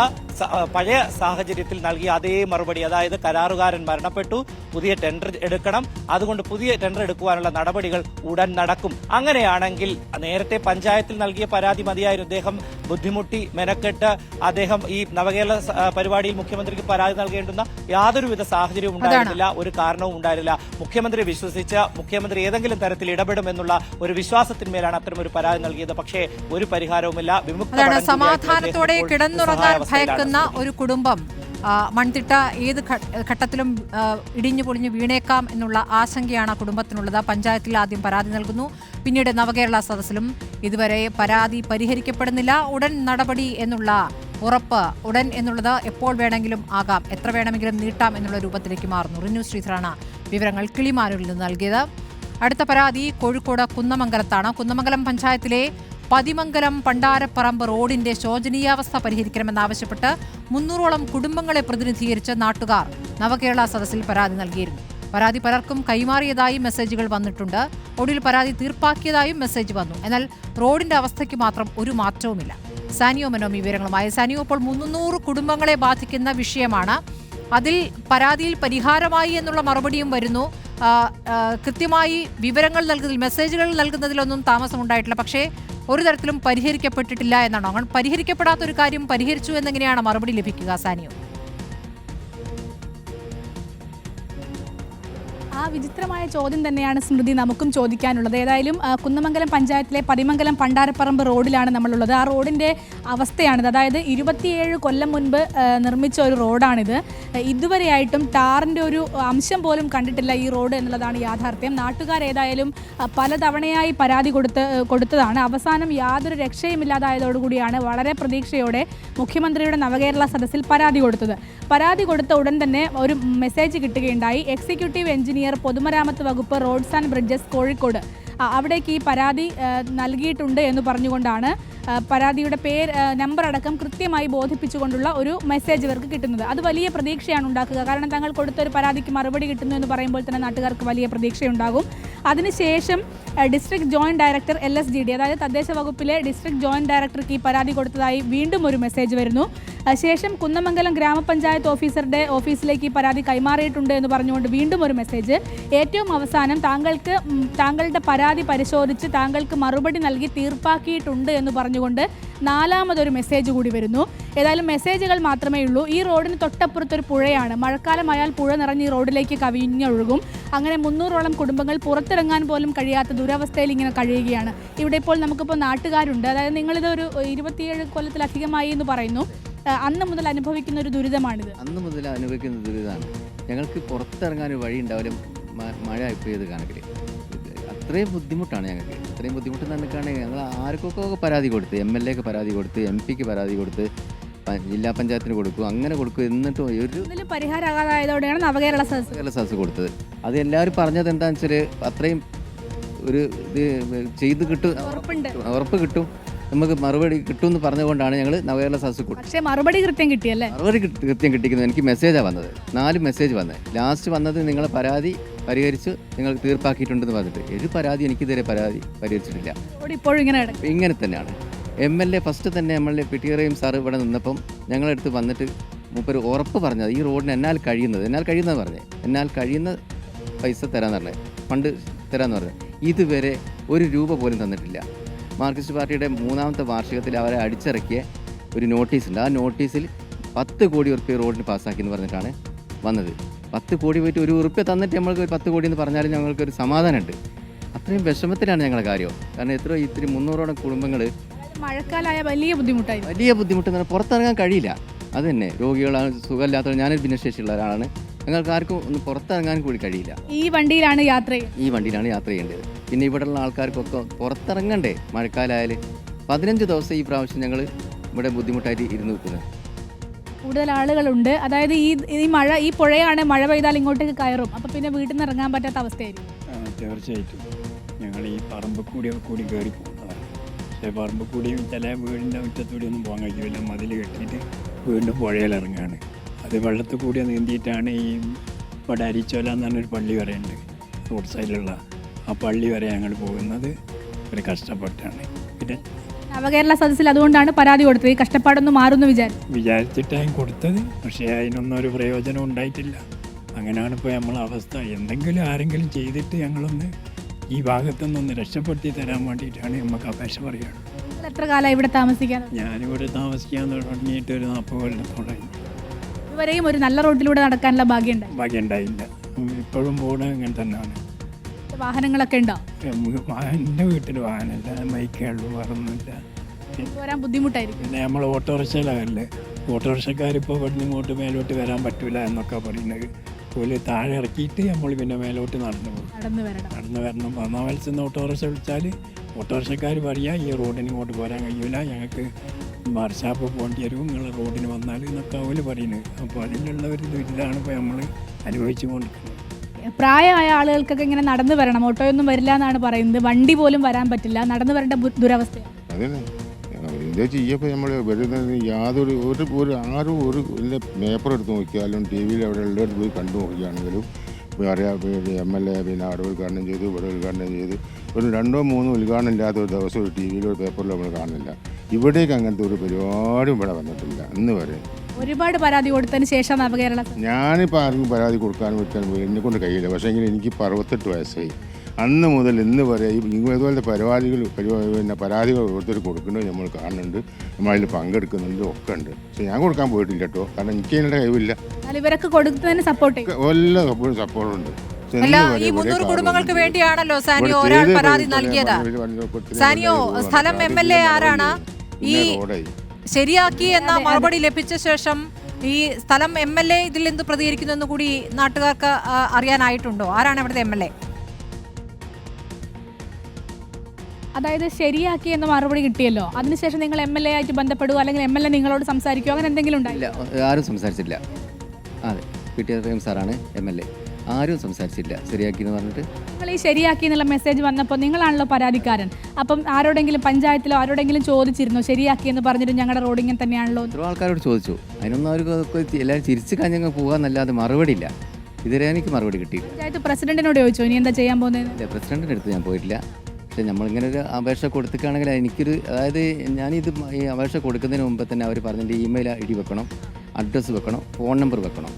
പഴയ സാഹചര്യത്തിൽ നൽകിയ അതേ മറുപടി, അതായത് കരാറുകാരൻ മരണപ്പെട്ടു, പുതിയ ടെൻഡർ എടുക്കണം, അതുകൊണ്ട് പുതിയ ടെൻഡർ എടുക്കുവാനുള്ള നടപടികൾ ഉടൻ നടക്കും. അങ്ങനെയാണെങ്കിൽ നേരത്തെ പഞ്ചായത്തിൽ നൽകിയ പരാതി മതിയായിരുന്നു. അദ്ദേഹം ബുദ്ധിമുട്ടി മെനക്കെട്ട് അദ്ദേഹം ഈ നവകേരള പരിപാടിയിൽ മുഖ്യമന്ത്രിക്ക് പരാതി നൽകേണ്ടുന്ന യാതൊരുവിധ സാഹചര്യവും ഉണ്ടായിരുന്നില്ല, ഒരു കാരണവും ഉണ്ടായിരുന്നില്ല. മുഖ്യമന്ത്രിയെ വിശ്വസിച്ച് മുഖ്യമന്ത്രി ഏതെങ്കിലും തരത്തിൽ ഇടപെടുമെന്നുള്ള ഒരു വിശ്വാസത്തിന്മേലാണ് അത്തരം ഒരു പരാതി നൽകിയത്. പക്ഷേ ഒരു പരിഹാരവുമില്ല. സമാധാനത്തോടെ കിടന്നുറങ്ങാൻ ഭയക്കുന്ന ഒരു കുടുംബം, മൺതിട്ട ഏത് ഘട്ടത്തിലും ഇടിഞ്ഞു പൊളിഞ്ഞു വീണേക്കാം എന്നുള്ള ആശങ്കയാണ് ആ കുടുംബത്തിനുള്ളത്. പഞ്ചായത്തിൽ ആദ്യം പരാതി നൽകുന്നു, പിന്നീട് നവകേരള സദസ്സിലും ഇതുവരെ പരാതി പരിഹരിക്കപ്പെടുന്നില്ല. ഉടൻ നടപടി എന്നുള്ള ഉറപ്പ്, ഉടൻ എന്നുള്ളത് എപ്പോൾ വേണമെങ്കിലും ആകാം, എത്ര വേണമെങ്കിലും നീട്ടാം എന്നുള്ള രൂപത്തിലേക്ക് മാറുന്നു. റിനു ശ്രീധറാണ് വിവരങ്ങൾ കിളിമാനൂരിൽ നിന്ന് നൽകിയത്. അടുത്ത പരാതി കോഴിക്കോട് കുന്നമംഗലത്താണ്. കുന്നമംഗലം പഞ്ചായത്തിലെ പതിമംഗലം പണ്ടാരപ്പറമ്പ് റോഡിന്റെ ശോചനീയാവസ്ഥ പരിഹരിക്കണമെന്നാവശ്യപ്പെട്ട് 300ഓളം കുടുംബങ്ങളെ പ്രതിനിധീകരിച്ച് നാട്ടുകാർ നവകേരള സദസ്സിൽ പരാതി നൽകിയിരുന്നു. പരാതി പലർക്കും കൈമാറിയതായും മെസ്സേജുകൾ വന്നിട്ടുണ്ട്. ഒടുവിൽ പരാതി തീർപ്പാക്കിയതായും മെസ്സേജ് വന്നു. എന്നാൽ റോഡിന്റെ അവസ്ഥയ്ക്ക് മാത്രം ഒരു മാറ്റവുമില്ല. സാനിയോ മനോമി വിവരങ്ങളുമായി. സാനിയോ, ഇപ്പോൾ 300 കുടുംബങ്ങളെ ബാധിക്കുന്ന വിഷയമാണ്. അതിൽ പരാതിയിൽ പരിഹാരമായി എന്നുള്ള മറുപടിയും വരുന്നു. കൃത്യമായി വിവരങ്ങൾ നൽകുന്നതിൽ, മെസ്സേജുകൾ നൽകുന്നതിലൊന്നും താമസമുണ്ടായിട്ടില്ല. പക്ഷേ ഒരു തരത്തിലും പരിഹരിക്കപ്പെട്ടിട്ടില്ല എന്നാണോ? അങ്ങനെ പരിഹരിക്കപ്പെടാത്തൊരു കാര്യം പരിഹരിച്ചു എന്നെങ്ങനെയാണ് മറുപടി ലഭിക്കുക, സാനിയോ? ആ വിചിത്രമായ ചോദ്യം തന്നെയാണ് സ്മൃതി നമുക്കും ചോദിക്കാനുള്ളത്. ഏതായാലും കുന്നമംഗലം പഞ്ചായത്തിലെ പതിമംഗലം പണ്ടാരപ്പറമ്പ് റോഡിലാണ് നമ്മളുള്ളത്. ആ റോഡിൻ്റെ അവസ്ഥയാണിത്. അതായത് 27 കൊല്ലം മുൻപ് നിർമ്മിച്ച ഒരു റോഡാണിത്. ഇതുവരെയായിട്ടും ടാറിൻ്റെ ഒരു അംശം പോലും കണ്ടിട്ടില്ല ഈ റോഡ് എന്നുള്ളതാണ് യാഥാർത്ഥ്യം. നാട്ടുകാരേതായാലും പലതവണയായി പരാതി കൊടുത്തതാണ്. അവസാനം യാതൊരു രക്ഷയുമില്ലാതായതോടുകൂടിയാണ് വളരെ പ്രതീക്ഷയോടെ മുഖ്യമന്ത്രിയുടെ നവകേരള സദസ്സിൽ പരാതി കൊടുത്തത്. പരാതി കൊടുത്ത ഉടൻ തന്നെ ഒരു മെസ്സേജ് കിട്ടുകയുണ്ടായി. എക്സിക്യൂട്ടീവ് എഞ്ചിനീയർ പൊതുമരാമത്ത് വകുപ്പ് റോഡ്സ് ആൻഡ് ബ്രിഡ്ജസ് കോഴിക്കോട് അവിടേക്ക് ഈ പരാതി നൽകിയിട്ടുണ്ട് എന്ന് പറഞ്ഞുകൊണ്ടാണ് പരാതിയുടെ നമ്പർ അടക്കം കൃത്യമായി ബോധിപ്പിച്ചുകൊണ്ടുള്ള ഒരു മെസ്സേജ് ഇവർക്ക് കിട്ടുന്നത്. അത് വലിയ പ്രതീക്ഷയാണ് ഉണ്ടാക്കുക. കാരണം തങ്ങൾ കൊടുത്തൊരു പരാതിക്ക് മറുപടി കിട്ടുന്നു എന്ന് പറയുമ്പോൾ തന്നെ നാട്ടുകാർക്ക് വലിയ പ്രതീക്ഷയുണ്ടാകും. അതിനുശേഷം ഡിസ്ട്രിക്ട് ജോയിന്റ് ഡയറക്ടർ LSGD, അതായത് തദ്ദേശ വകുപ്പിലെ ഡിസ്ട്രിക്ട് ജോയിന്റ് ഡയറക്ടർക്ക് ഈ പരാതി കൊടുത്തതായി വീണ്ടും ഒരു മെസ്സേജ് വരുന്നു. ശേഷം കുന്നമംഗലം ഗ്രാമപഞ്ചായത്ത് ഓഫീസറുടെ ഓഫീസിലേക്ക് ഈ പരാതി കൈമാറിയിട്ടുണ്ട് എന്ന് പറഞ്ഞുകൊണ്ട് വീണ്ടും ഒരു മെസ്സേജ്. ഏറ്റവും അവസാനം താങ്കളുടെ പരാതി പരിശോധിച്ച് താങ്കൾക്ക് മറുപടി നൽകി തീർപ്പാക്കിയിട്ടുണ്ട് എന്ന് പറഞ്ഞുകൊണ്ട് 4ാമതൊരു മെസ്സേജ് കൂടി വരുന്നു. ഏതായാലും മെസ്സേജുകൾ മാത്രമേ ഉള്ളൂ. ഈ റോഡിന് തൊട്ടപ്പുറത്തൊരു പുഴയാണ്. മഴക്കാലമായാൽ പുഴ നിറഞ്ഞ് ഈ റോഡിലേക്ക് കവിഞ്ഞൊഴുകും. അങ്ങനെ 300ഓളം കുടുംബങ്ങൾ പുറത്തിറങ്ങാൻ പോലും കഴിയാത്ത ദുരവസ്ഥയിൽ ഇങ്ങനെ കഴിയുകയാണ്. ഇവിടെ ഇപ്പോൾ നമുക്കിപ്പോൾ നാട്ടുകാരുണ്ട്. അതായത് നിങ്ങളിത് ഒരു 27 കൊല്ലത്തിലധികമായി എന്ന് പറയുന്നു. അന്ന് മുതൽ അനുഭവിക്കുന്ന ഒരു ദുരിതമാണിത്. അന്ന് മുതൽ അനുഭവിക്കുന്ന ദുരിതമാണ്. ഞങ്ങൾക്ക് പുറത്തിറങ്ങാൻ ഒരു വഴി ഉണ്ടാവില്ല മഴ പെയ്ത് കണക്കിൽ. അത്രയും ബുദ്ധിമുട്ടാണ് ഞങ്ങൾക്ക്. അത്രയും ബുദ്ധിമുട്ട് നിൽക്കുകയാണെങ്കിൽ ഞങ്ങൾ ആർക്കൊക്കെ പരാതി കൊടുത്ത്, MLAക്ക് പരാതി കൊടുത്ത്, MP പരാതി കൊടുത്ത്, ജില്ലാ പഞ്ചായത്തിന് കൊടുക്കും, അങ്ങനെ കൊടുക്കും. എന്നിട്ടും ഒരു പരിഹാരമാകാതായതോടെയാണ് നവകേരള സദസ്സ് കൊടുത്തത്. അത് എല്ലാവരും പറഞ്ഞത് എന്താണെന്ന് വെച്ചാൽ അത്രയും ഒരു ഇത് ചെയ്ത് കിട്ടും, ഉറപ്പ് കിട്ടും, നമുക്ക് മറുപടി കിട്ടുമെന്ന് പറഞ്ഞുകൊണ്ടാണ് ഞങ്ങൾ നവകേരള സദസ്സ് കൊടുത്തത്. പക്ഷേ മറുപടി കൃത്യം കിട്ടിയല്ലേ? മറുപടി കൃത്യം കിട്ടിക്കുന്നത് എനിക്ക് മെസ്സേജാണ് വന്നത്. 4 മെസ്സേജ് വന്നത്. ലാസ്റ്റ് വന്നത് നിങ്ങളെ പരാതി പരിഹരിച്ച് നിങ്ങൾ തീർപ്പാക്കിയിട്ടുണ്ടെന്ന് പറഞ്ഞിട്ട് ഒരു പരാതി എനിക്കിതുവരെ പരിഹരിച്ചിട്ടില്ല. ഇപ്പോഴും ഇങ്ങനെ തന്നെയാണ്. MLA ഫസ്റ്റ് തന്നെ MLA പിട്ടിയറയും സാർ ഇവിടെ നിന്നപ്പം ഞങ്ങളടുത്ത് വന്നിട്ട് മൂപ്പര് ഉറപ്പ് പറഞ്ഞത് ഈ റോഡിന് എന്നാൽ കഴിയുന്നത് പറഞ്ഞത് എന്നാൽ കഴിയുന്ന പൈസ തരാമെന്ന് പറഞ്ഞത്, ഫണ്ട് തരാമെന്ന് പറഞ്ഞത്. ഇതുവരെ ഒരു രൂപ പോലും തന്നിട്ടില്ല. മാർക്സിസ്റ്റ് പാർട്ടിയുടെ 3ാമത്തെ വാർഷികത്തിൽ അവരെ അടിച്ചിറക്കിയ ഒരു നോട്ടീസുണ്ട്. ആ നോട്ടീസിൽ 10 കോടി ഉറുപ്പ്യ റോഡിന് പാസ്സാക്കി എന്ന് പറഞ്ഞിട്ടാണ് വന്നത്. 10 കോടി പോയിട്ട് ഒരു ഉറുപ്പ്യ തന്നിട്ട് നമ്മൾക്ക് 10 കോടി എന്ന് പറഞ്ഞാലും ഞങ്ങൾക്കൊരു സമാധാനമുണ്ട്. അത്രയും വിഷമത്തിലാണ് ഞങ്ങളുടെ കാര്യം. കാരണം ഇത്തിരി 300ഓളം കുടുംബങ്ങൾ മഴക്കാലമായ വലിയ ബുദ്ധിമുട്ടായി. വലിയ ബുദ്ധിമുട്ടെന്ന് പറഞ്ഞാൽ പുറത്തിറങ്ങാൻ കഴിയില്ല. അത് തന്നെ രോഗികളാണ്, സുഖമില്ലാത്തവർ. ഞാനൊരു ഭിന്നശേഷിയുള്ള ഒരാളാണ്. ഞങ്ങൾക്ക് ആർക്കും ഒന്ന് പുറത്തിറങ്ങാൻ കൂടി കഴിയില്ല. ഈ വണ്ടിയിലാണ് യാത്ര ചെയ്യേണ്ടത്. പിന്നെ ഇവിടെയുള്ള ആൾക്കാർക്കൊക്കെ പുറത്തിറങ്ങണ്ടേ? മഴക്കാലമായാൽ 15 ദിവസം ഈ പ്രാവശ്യം ഞങ്ങൾ ഇവിടെ ബുദ്ധിമുട്ടായിട്ട് ഇരുന്ന് നിൽക്കുന്നത്. കൂടുതൽ ആളുകളുണ്ട്. അതായത് ഈ പുഴയാണ്, മഴ പെയ്താൽ ഇങ്ങോട്ടേക്ക് കയറും. അപ്പം പിന്നെ വീട്ടിൽ നിന്ന് ഇറങ്ങാൻ പറ്റാത്ത അവസ്ഥയായിരിക്കും. തീർച്ചയായിട്ടും ഞങ്ങൾ ഈ പറമ്പ് കൂടി കയറി പോകുന്നതാണ്. പക്ഷേ പറമ്പ് കൂടിയും ചില വീടിൻ്റെ മുറ്റത്തൂടി ഒന്നും പോകാൻ കഴിയില്ല. മതിൽ കെട്ടിയിട്ട് വീണ്ടും പുഴയിലിറങ്ങുകയാണ്. അത് വെള്ളത്തിൽ കൂടി നീന്തിയിട്ടാണ് ഈ ഇവിടെ അരിച്ചോല എന്ന് പറഞ്ഞൊരു പള്ളി വരെയുണ്ട് റോഡ് സൈഡിലുള്ള. ആ പള്ളി വരെ ഞങ്ങൾ പോകുന്നത് ഒരു കഷ്ടപ്പെട്ടാണ്. പിന്നെ നവകേരള സദസ്സിൽ അതുകൊണ്ടാണ് പരാതി കൊടുത്തത്. ഈ കഷ്ടപ്പാടൊന്നും മാറുമെന്ന് വിചാരിച്ചിട്ടാണ് കൊടുത്തത്. പക്ഷേ അതിനൊന്നും ഒരു പ്രയോജനം ഉണ്ടായിട്ടില്ല. അങ്ങനെയാണ് ഇപ്പോൾ നമ്മളെ അവസ്ഥ. എന്തെങ്കിലും ആരെങ്കിലും ചെയ്തിട്ട് ഞങ്ങളൊന്ന് ഈ ഭാഗത്തുനിന്നൊന്ന് രക്ഷപ്പെടുത്തി തരാൻ വേണ്ടിയിട്ടാണ് നമുക്ക് അപേക്ഷ പറയുകയാണ്. എത്ര കാലം ഇവിടെ താമസിക്കാൻ? ഞാനിവിടെ താമസിക്കാൻ തുടങ്ങിയിട്ട് ഒരു 40 കൊല്ലത്തോളായി. ഇതുവരെയും ഒരു നല്ല റോഡിലൂടെ നടക്കാനുള്ള ഭാഗ്യം ഉണ്ടായില്ല. ഇപ്പോഴും പോകണത് ഇങ്ങനെ തന്നെയാണ്. വാഹനങ്ങളൊക്കെ ഉണ്ടോ? എൻ്റെ വീട്ടിൽ വാഹനമില്ല, ബൈക്കേ ഉള്ളൂ, വേറൊന്നുമില്ല. വരാൻ ബുദ്ധിമുട്ടായിരിക്കും. പിന്നെ നമ്മൾ ഓട്ടോറിക്ഷയിലാകല്ലേ, ഓട്ടോറിക്ഷക്കാരിപ്പോൾ ഇവിടുന്ന് ഇങ്ങോട്ട് മേലോട്ട് വരാൻ പറ്റില്ല എന്നൊക്കെ പറയുന്നത്. പോലെ താഴെ ഇറക്കിയിട്ട് നമ്മൾ പിന്നെ മേലോട്ട് നടന്നു വരണം. 1 വയസ്സിൽ ഓട്ടോറിക്ഷ വിളിച്ചാൽ ഓട്ടോറിക്ഷക്കാർ പറയുക ഈ റോഡിന് ഇങ്ങോട്ട് പോരാൻ കഴിയില്ല, ഞങ്ങൾക്ക് വർഷാപ്പ് പോകേണ്ടി വരും, നിങ്ങൾ റോഡിന് വന്നാൽ എന്നൊക്കെ അവർ പറയുന്നത്. അപ്പോൾ അതിലുള്ള ഒരു ദുരിതമാണ് ഇപ്പോൾ നമ്മൾ അനുഭവിച്ചു കൊണ്ടിരിക്കുന്നത്. പ്രായമായ ആളുകൾക്കൊക്കെ ഇങ്ങനെ നടന്നു വരണം, ഓട്ടോയൊന്നും വരില്ല എന്നാണ് പറയുന്നത്. വണ്ടി പോലും വരാൻ പറ്റില്ല, നടന്നു വരേണ്ട ദുരവസ്ഥയാണ്. അതെ ഇത് ചെയ്യപ്പോൾ നമ്മൾ വരുന്നത് യാതൊരു ആരും ഒരു പേപ്പർ എടുത്ത് നോക്കിയാലും TV അവിടെ ഉള്ളവർക്ക് പോയി കണ്ടു നോക്കുകയാണെങ്കിലും അറിയാം. MLA പിന്നെ അവിടെ ഉദ്ഘാടനം ചെയ്തു, ഇവിടെ ഉദ്ഘാടനം ചെയ്ത് ഒരു 2 or 3 ഉദ്ഘാടനം ഇല്ലാത്ത ഒരു ദിവസം ഒരു TV ഒരു പേപ്പറിൽ നമ്മൾ കാണുന്നില്ല. ഇവിടേക്ക് അങ്ങനത്തെ ഒരു പരിപാടിയും ഇവിടെ വന്നിട്ടില്ല ഇന്ന് വരെ. ഒരുപാട് പരാതി കൊടുത്തതിന് ശേഷം നവകേരള ഞാനിപ്പോൾ ആർക്കും പരാതി കൊടുക്കാനും എന്നെ കൊണ്ട് കഴിയില്ല. പക്ഷേ എങ്കിൽ എനിക്ക് 68 വയസ്സായി. അന്ന് മുതൽ ഇന്ന് വരെ ഇതുപോലത്തെ പരാതികൾ ഓരോരുത്തർ കൊടുക്കുന്നത് നമ്മൾ കാണുന്നുണ്ട്, നമ്മളതിൽ പങ്കെടുക്കുന്നുണ്ട്, ഒക്കെ ഉണ്ട്. പക്ഷെ ഞാൻ കൊടുക്കാൻ പോയിട്ടില്ല കേട്ടോ. കാരണം എനിക്ക് അതിനുള്ള കഴിവില്ല. ഇവരൊക്കെ കൊടുക്കുന്നതിന് എല്ലാ സപ്പോർട്ടും ഉണ്ട്. അല്ല, ഈ 300 കുടുംബങ്ങൾക്ക് വേണ്ടിയാണല്ലോ സാനിയോ ഒരാൾ പരാതി നൽകിയത്. സാനിയോ, സ്ഥലം MLA ആരാണ്? ഈ ശരിയാക്കി എന്ന മറുപടി ലഭിച്ച ശേഷം ഈ സ്ഥലം MLA ഇതിൽ എന്ത് പ്രതികരിക്കുന്നു എന്ന് കൂടി നാട്ടുകാർക്ക് അറിയാനായിട്ടുണ്ടോ? ആരാണ് ഇവിടുത്തെ MLA? അതായത് ശരിയാക്കി എന്ന മറുപടി കിട്ടിയല്ലോ, അതിനുശേഷം നിങ്ങൾ MLA ആയിട്ട് ബന്ധപ്പെടുക അല്ലെങ്കിൽ MLA നിങ്ങളോട് സംസാരിക്കുക, അങ്ങനെ എന്തെങ്കിലും ഉണ്ടായില്ല? ആരും സംസാരിച്ചില്ല. അതെ, PTR റഹീം സാറാണ് MLA. ആരും സംസാരിച്ചില്ല ശരിയാക്കി എന്ന് പറഞ്ഞിട്ട്. നിങ്ങൾ ഈ ശരിയാക്കി എന്നുള്ള മെസ്സേജ് വന്നപ്പോൾ നിങ്ങളാണല്ലോ പരാതിക്കാരൻ. അപ്പം ആരോടെങ്കിലും പഞ്ചായത്തിലോ ആരോടെങ്കിലും ചോദിച്ചിരുന്നോ ശരിയാക്കി എന്ന് പറഞ്ഞിട്ട് ഞങ്ങളുടെ റോഡ് ഇങ്ങനെ തന്നെയാണല്ലോ? എത്ര ആൾക്കാരോട് ചോദിച്ചു, അതിനൊന്നും അവർക്ക് എല്ലാവരും ചിരിച്ചു കഴിഞ്ഞങ്ങ് പോകാന്നല്ലാതെ മറുപടി ഇല്ല. ഇതുവരെ എനിക്ക് മറുപടി കിട്ടിയില്ല. പഞ്ചായത്ത് പ്രസിഡന്റിനോട് ചോദിച്ചോ ഇനി എന്താ ചെയ്യാൻ പോകുന്നത്? ഇല്ല, പ്രസിഡന്റിൻ്റെ അടുത്ത് ഞാൻ പോയിട്ടില്ല. പക്ഷേ നമ്മളിങ്ങനെ ഒരു അപേക്ഷ കൊടുത്തിട്ടാണെങ്കിൽ എനിക്കൊരു, അതായത് ഞാനിത് ഈ അപേക്ഷ കൊടുക്കുന്നതിന് മുമ്പ് തന്നെ അവർ പറഞ്ഞിട്ട് ഇമെയിൽ ID വെക്കണം, അഡ്രസ്സ് വെക്കണം, ഫോൺ നമ്പർ വെക്കണം.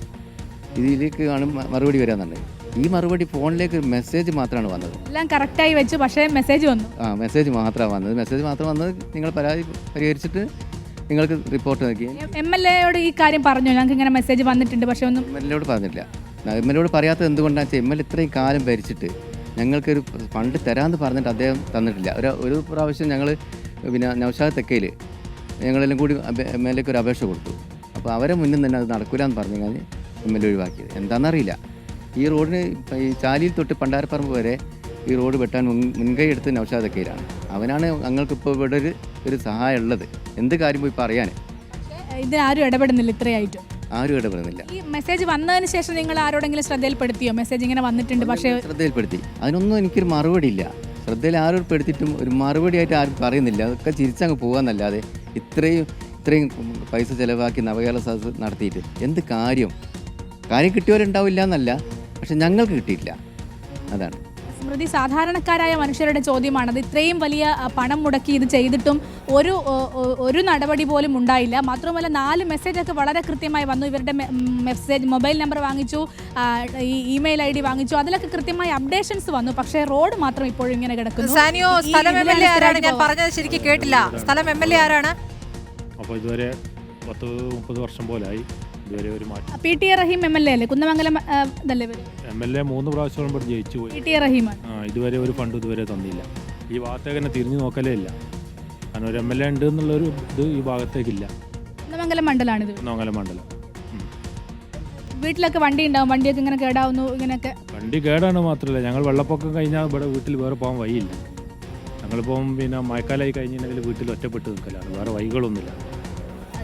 ഇതിലേക്കാണ് മറുപടി വരാന്നുണ്ട്. ഈ മറുപടി ഫോണിലേക്ക് മെസ്സേജ് മാത്രമാണ് വന്നത്. എല്ലാം കറക്റ്റായി വെച്ചു, പക്ഷേ മെസ്സേജ് വന്നു. മെസ്സേജ് മാത്രമാണ് വന്നത്. മെസ്സേജ് മാത്രം വന്നത് നിങ്ങൾ പരാതി പരിഹരിച്ചിട്ട് നിങ്ങൾക്ക് റിപ്പോർട്ട് നൽകി. MLAയോട് ഈ കാര്യം പറഞ്ഞോ? ഞങ്ങൾക്ക് ഇങ്ങനെ മെസ്സേജ് വന്നിട്ടുണ്ട്, പക്ഷേ ഒന്നും MLAയോട് പറഞ്ഞില്ല. MLAയോട് പറയാത്തത് എന്തുകൊണ്ടാണെന്ന് വെച്ചാൽ MLA ഇത്രയും കാലം ഭരിച്ചിട്ട് ഞങ്ങൾക്കൊരു ഫണ്ട് തരാമെന്ന് പറഞ്ഞിട്ട് അദ്ദേഹം തന്നിട്ടില്ല. ഒരു പ്രാവശ്യം ഞങ്ങൾ പിന്നെ നൗഷാദ് തെക്കയിൽ ഞങ്ങളെല്ലാം കൂടി MLAക്ക് ഒരു അപേക്ഷ കൊടുത്തു. അപ്പോൾ അവരെ മുന്നിൽ തന്നെ അത് നടക്കില്ല എന്ന് പറഞ്ഞു കഴിഞ്ഞാൽ MLA ഒഴിവാക്കിയത്. എന്താണെന്നറിയില്ല. ഈ റോഡിന് ഈ ചാലിയിൽ തൊട്ട് പണ്ടാരപ്പറമ്പ് വരെ ഈ റോഡ് വെട്ടാൻ മുൻകൈ എടുത്ത് നൗഷാദ് തെക്കയിലാണ്. അവനാണ് ഞങ്ങൾക്കിപ്പോൾ ഇവിടെ ഒരു സഹായം ഉള്ളത്. എന്ത് കാര്യം പോയി പറയാൻ ഇതിനാരും ഇടപെടുന്നില്ല. ഇത്രയായിട്ടും ആരും ഇടപെടുന്നില്ല. ഈ മെസ്സേജ് വന്നതിന് ശേഷം നിങ്ങൾ ആരോടെങ്കിലും ശ്രദ്ധയിൽപ്പെടുത്തിയോ? മെസ്സേജ് ഇങ്ങനെ വന്നിട്ടുണ്ട്, പക്ഷേ ശ്രദ്ധയിൽപ്പെടുത്തി. അതിനൊന്നും എനിക്കൊരു മറുപടി ഇല്ല. ശ്രദ്ധയിൽ ആരും പെടുത്തിയിട്ടും ഒരു മറുപടി ആയിട്ട് ആരും പറയുന്നില്ല. അതൊക്കെ ചിരിച്ചങ്ങ് പോകാന്നല്ലാതെ ഇത്രയും പൈസ ചിലവാക്കി നവകേരള സദസ്സ് നടത്തിയിട്ട് എന്ത് കാര്യം കിട്ടിയവരുണ്ടാവില്ല എന്നല്ല, പക്ഷെ ഞങ്ങൾക്ക് കിട്ടിയില്ല. അതാണ് സ്മൃതി, സാധാരണക്കാരായ മനുഷ്യരുടെ ചോദ്യമാണത്. ഇത്രയും വലിയ പണം മുടക്കി ഇത് ചെയ്തിട്ടും ഒരു നടപടി പോലും ഉണ്ടായില്ല. മാത്രമല്ല 4 മെസ്സേജൊക്കെ വളരെ കൃത്യമായി വന്നു. ഇവരുടെ മൊബൈൽ നമ്പർ വാങ്ങിച്ചു, ഈ ഇമെയിൽ ID വാങ്ങിച്ചു, അതിലൊക്കെ കൃത്യമായി അപ്ഡേഷൻസ് വന്നു. പക്ഷേ റോഡ് മാത്രം ഇപ്പോഴും ഇങ്ങനെ കിടക്കുന്നു. സാനിയോ, സ്ഥലം MLA ആരാണ്? ഞാൻ പറഞ്ഞത് ശരിക്കും കേട്ടില്ല. സ്ഥലം MLA ആരാണ്? അപ്പോൾ ഇതുവരെ 10-30 വർഷം പോലായി. ഇതുവരെ ഒരു മാറ്റം. PTR റഹീം MLA അല്ലേ? കുന്നമംഗലം ഇതല്ലേ? MLA 3 പ്രാവശ്യം ഇവിടെ ജയിച്ചു പോയി. PTR റഹീമാണ്. ഇതുവരെ ഒരു ഫണ്ട് ഇതുവരെ തന്നില്ല. ഈ ഭാഗത്തേക്ക് തന്നെ തിരിഞ്ഞു നോക്കലേ ഇല്ല. കാരണം ഒരു MLA ഉണ്ട് എന്നുള്ളൊരു ഇത് ഈ ഭാഗത്തേക്കില്ല. കുന്നമംഗലം മണ്ഡലമാണിത്. കുന്നമംഗലം മണ്ഡലം. വീട്ടിലൊക്കെ വണ്ടി ഉണ്ടാവും, വണ്ടിയൊക്കെ ഇങ്ങനെ കേടാവുന്നു. ഇങ്ങനെയൊക്കെ വണ്ടി കേടാണ് മാത്രമല്ല, ഞങ്ങൾ വെള്ളപ്പൊക്കം കഴിഞ്ഞാൽ ഇവിടെ വീട്ടിൽ വേറെ പോകാൻ വഴിയില്ല. ഞങ്ങളിപ്പം പിന്നെ മഴക്കാലമായി കഴിഞ്ഞിട്ടുണ്ടെങ്കിൽ വീട്ടിൽ ഒറ്റപ്പെട്ട് നിൽക്കലാണ്, വേറെ വഴികളൊന്നുമില്ല.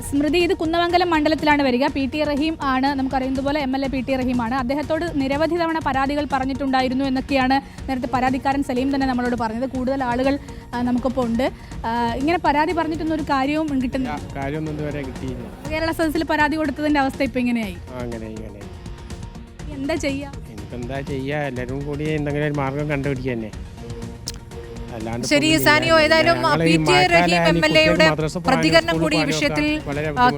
സ്മൃതി, ഇത് കുന്നമംഗലം മണ്ഡലത്തിലാണ് വരിക. PTR റഹീം ആണ്, നമുക്കറിയുന്നത് പോലെ MLA PTR റഹീം ആണ്. അദ്ദേഹത്തോട് നിരവധി തവണ പരാതികൾ പറഞ്ഞിട്ടുണ്ടായിരുന്നു എന്നൊക്കെയാണ് നേരത്തെ പരാതിക്കാരൻ സലീം തന്നെ നമ്മളോട് പറഞ്ഞത്. കൂടുതൽ ആളുകൾ നമുക്കിപ്പോൾ ഉണ്ട്. ഇങ്ങനെ പരാതി പറഞ്ഞിട്ടൊന്നും ഒരു കാര്യവും കിട്ടുന്നില്ല. കാര്യമൊന്നും ഇതുവരെ കിട്ടിയില്ല. കേരള സദസ്സിൽ പരാതി കൊടുത്തതിന്റെ അവസ്ഥ ഇപ്പം ഇങ്ങനെയായി. എന്താ ചെയ്യുക? എനിക്കെന്താ ചെയ്യുക? എല്ലാവരും കൂടി എന്തെങ്കിലും ഒരു മാർഗം കണ്ടുപിടിക്കുക തന്നെ. ശരി സാനിയോ, ഏതായാലും PTR റഹീം MLAയുടെ പ്രതികരണം കൂടി ഈ വിഷയത്തിൽ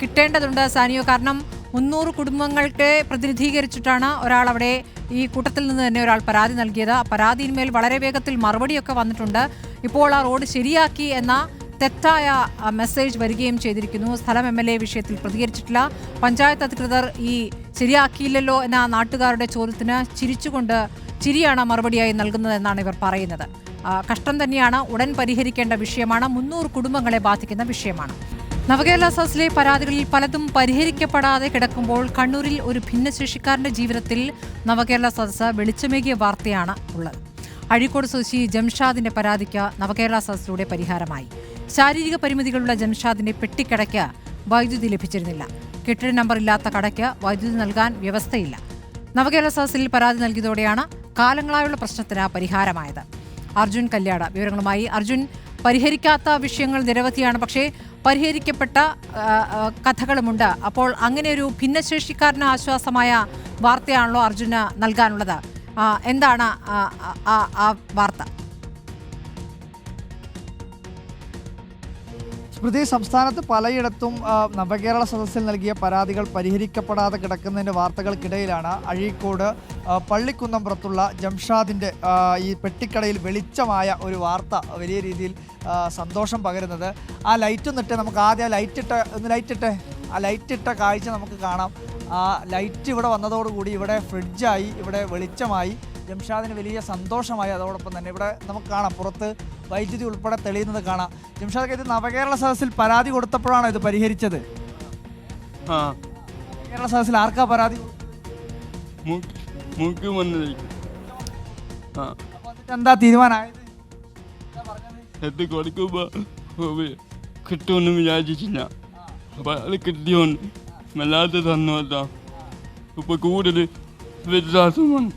കിട്ടേണ്ടതുണ്ട് സാനിയോ. കാരണം 300 കുടുംബങ്ങൾക്ക് പ്രതിനിധീകരിച്ചിട്ടാണ് ഒരാൾ അവിടെ ഈ കൂട്ടത്തിൽ നിന്ന് തന്നെ ഒരാൾ പരാതി നൽകിയത്. ആ പരാതിയിന്മേൽ വളരെ വേഗത്തിൽ മറുപടിയൊക്കെ വന്നിട്ടുണ്ട്. ഇപ്പോൾ ആ റോഡ് ശരിയാക്കി എന്ന തെറ്റായ മെസ്സേജ് വരികയും ചെയ്തിരിക്കുന്നു. സ്ഥലം MLA വിഷയത്തിൽ പ്രതികരിച്ചിട്ടില്ല. പഞ്ചായത്ത് അധികൃതർ ഈ ശരിയാക്കിയില്ലല്ലോ എന്ന നാട്ടുകാരുടെ ചോദ്യത്തിന് ചിരിയാണ് മറുപടിയായി നൽകുന്നതെന്നാണ് ഇവർ പറയുന്നത്. കഷ്ടം തന്നെയാണ്, ഉടൻ പരിഹരിക്കേണ്ട വിഷയമാണ്, 300 കുടുംബങ്ങളെ ബാധിക്കുന്ന വിഷയമാണ്. നവകേരള സദസ്സിലെ പരാതികളിൽ പലതും പരിഹരിക്കപ്പെടാതെ കിടക്കുമ്പോൾ കണ്ണൂരിൽ ഒരു ഭിന്നശേഷിക്കാരന്റെ ജീവിതത്തിൽ നവകേരള സദസ്സ് വെളിച്ചമേകിയ വാർത്തയാണ് ഉള്ളത്. അഴീക്കോട് സ്വദേശി ജംഷാദിന്റെ പരാതിക്ക് നവകേരള സദസ്സിലൂടെ പരിഹാരമായി. ശാരീരിക പരിമിതികളുള്ള ജംഷാദിന്റെ പെട്ടിക്കടയ്ക്ക് വൈദ്യുതി ലഭിച്ചിരുന്നില്ല. കെട്ടിട നമ്പർ ഇല്ലാത്ത കടയ്ക്ക് വൈദ്യുതി നൽകാൻ വ്യവസ്ഥയില്ല. നവകേരള സദസ്സിൽ പരാതി നൽകിയതോടെയാണ് കാലങ്ങളായുള്ള പ്രശ്നത്തിന് പരിഹാരമായത്. അർജുൻ കല്യാട വിവരങ്ങളുമായി. അർജുൻ, പരിഹരിക്കാത്ത വിഷയങ്ങൾ നിരവധിയാണ്, പക്ഷേ പരിഹരിക്കപ്പെട്ട കഥകളുമുണ്ട്. അപ്പോൾ അങ്ങനെ ഒരു ഭിന്നശേഷിക്കാരന് ആശ്വാസമായ വാർത്തയാണല്ലോ അർജുന് നൽകാനുള്ളത്. എന്താണ് ആ വാർത്ത? സ്മൃതി, സംസ്ഥാനത്ത് പലയിടത്തും നവകേരള സദസ്സിൽ നൽകിയ പരാതികൾ പരിഹരിക്കപ്പെടാതെ കിടക്കുന്നതിൻ്റെ വാർത്തകൾക്കിടയിലാണ് അഴീക്കോട് പള്ളിക്കുന്നംപുറത്തുള്ള ജംഷാദിൻ്റെ ഈ പെട്ടിക്കടയിൽ വെളിച്ചമായ ഒരു വാർത്ത വലിയ രീതിയിൽ സന്തോഷം പകരുന്നത്. ആ ലൈറ്റ് ഒന്നിട്ട് നമുക്ക് ആദ്യം ആ ലൈറ്റിട്ട കാഴ്ച നമുക്ക് കാണാം. ആ ലൈറ്റ് ഇവിടെ വന്നതോടുകൂടി ഇവിടെ ഫ്രിഡ്ജായി, ഇവിടെ വെളിച്ചമായി. ജംഷാദിന് വലിയ സന്തോഷമായി. അതോടൊപ്പം തന്നെ ഇവിടെ നമുക്ക് കാണാം പുറത്ത് വൈദ്യുതി ഉൾപ്പെടെ തെളിയുന്നത് കാണാം. ജംഷാദ്, ഇത് നവകേരള സദസ്സിൽ പരാതി കൊടുത്തപ്പോഴാണോ ഇത് പരിഹരിച്ചത്? നവകേരള സദസ്സിൽ ആർക്കാ പരാതി? എന്താ തീരുമാനമായത്? കിട്ടുമെന്ന് വിചാരിച്ചില്ല. അപ്പൊ അത് കിട്ടിയോണ്ട് വല്ലാത്ത സന്തോഷം. ഇപ്പൊ കൂടുതൽ വ്യത്യാസമാണ്.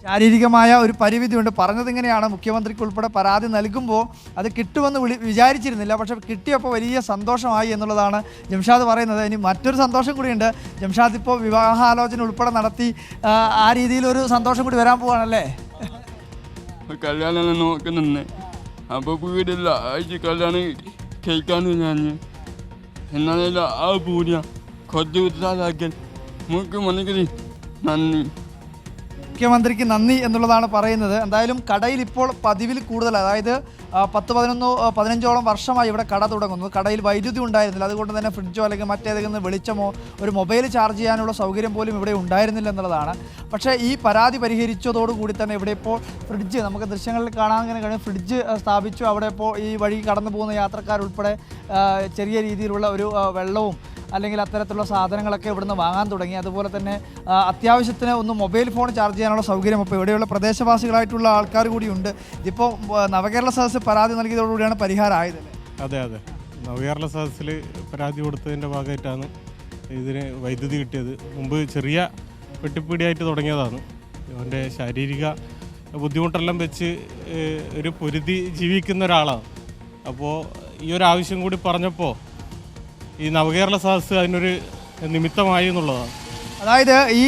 ശാരീരികമായ ഒരു പരിമിതിയുണ്ട്. പറഞ്ഞത് ഇങ്ങനെയാണ്, മുഖ്യമന്ത്രിക്ക് ഉൾപ്പെടെ പരാതി നൽകുമ്പോൾ അത് കിട്ടുമെന്ന് വിചാരിച്ചിരുന്നില്ല, പക്ഷെ കിട്ടിയപ്പോൾ വലിയ സന്തോഷമായി എന്നുള്ളതാണ് ജംഷാദ് പറയുന്നത്. ഇനി മറ്റൊരു സന്തോഷം കൂടിയുണ്ട്. ജംഷാദ് ഇപ്പോൾ വിവാഹാലോചന ഉൾപ്പെടെ നടത്തി ആ രീതിയിലൊരു സന്തോഷം കൂടി വരാൻ പോവാണല്ലേ? കല്യാണം നോക്കുന്നുണ്ട്. അപ്പൊ വീടില്ല, ആഴ്ച കല്യാണം കഴിക്കാന്ന് ഞാൻ എന്നാലും ആ പൂരിയ കുറച്ച് ഉത്സാഹാക്കൽ മുഖ്യമന്ത്രിക്ക് നന്ദി. മുഖ്യമന്ത്രിക്ക് നന്ദി എന്നുള്ളതാണ് പറയുന്നത്. എന്തായാലും കടയിൽ ഇപ്പോൾ പതിവിൽ കൂടുതൽ, അതായത് 10-15 വർഷമായി ഇവിടെ കട തുടങ്ങുന്നു. കടയിൽ വൈദ്യുതി ഉണ്ടായിരുന്നില്ല, അതുകൊണ്ട് തന്നെ ഫ്രിഡ്ജോ അല്ലെങ്കിൽ മറ്റേതെങ്കിലും വെളിച്ചമോ ഒരു മൊബൈൽ ചാർജ് ചെയ്യാനുള്ള സൗകര്യം പോലും ഇവിടെ ഉണ്ടായിരുന്നില്ല എന്നുള്ളതാണ്. പക്ഷേ ഈ പരാതി പരിഹരിച്ചതോടുകൂടി തന്നെ ഇവിടെ ഇപ്പോൾ ഫ്രിഡ്ജ്, നമുക്ക് ദൃശ്യങ്ങളിൽ കാണാൻ ഇങ്ങനെ കഴിയും, ഫ്രിഡ്ജ് സ്ഥാപിച്ചു. അവിടെ ഇപ്പോൾ ഈ വഴി കടന്നു പോകുന്ന യാത്രക്കാരുൾപ്പെടെ ചെറിയ രീതിയിലുള്ള ഒരു വെള്ളവും അല്ലെങ്കിൽ അത്തരത്തിലുള്ള സാധനങ്ങളൊക്കെ ഇവിടുന്ന് വാങ്ങാൻ തുടങ്ങി. അതുപോലെ തന്നെ അത്യാവശ്യത്തിന് ഒന്ന് മൊബൈൽ ഫോൺ ചാർജ് ചെയ്യാനുള്ള സൗകര്യം ഇപ്പോൾ ഇവിടെയുള്ള പ്രദേശവാസികളായിട്ടുള്ള ആൾക്കാർ കൂടിയുണ്ട്. ഇതിപ്പോൾ നവകേരള സദസ്സ് പരാതി നൽകിയതോടുകൂടിയാണ് പരിഹാരമായതല്ലേ? അതെ, നവകേരള സദസ്സിൽ പരാതി കൊടുത്തതിൻ്റെ ഭാഗമായിട്ടാണ് ഇതിന് വൈദ്യുതി കിട്ടിയത്. മുമ്പ് ചെറിയ വെട്ടിപ്പിടിയായിട്ട് തുടങ്ങിയതാണ്. അവൻ്റെ ശാരീരിക ബുദ്ധിമുട്ടെല്ലാം വെച്ച് ഒരു പൊരുതി ജീവിക്കുന്ന ഒരാളാണ്. അപ്പോൾ ഈ ഒരു ആവശ്യം കൂടി പറഞ്ഞപ്പോൾ ഈ നവകേരള സദസ്സ് അതിനൊരു നിമിത്തമായി എന്നുള്ളതാണ്. അതായത് ഈ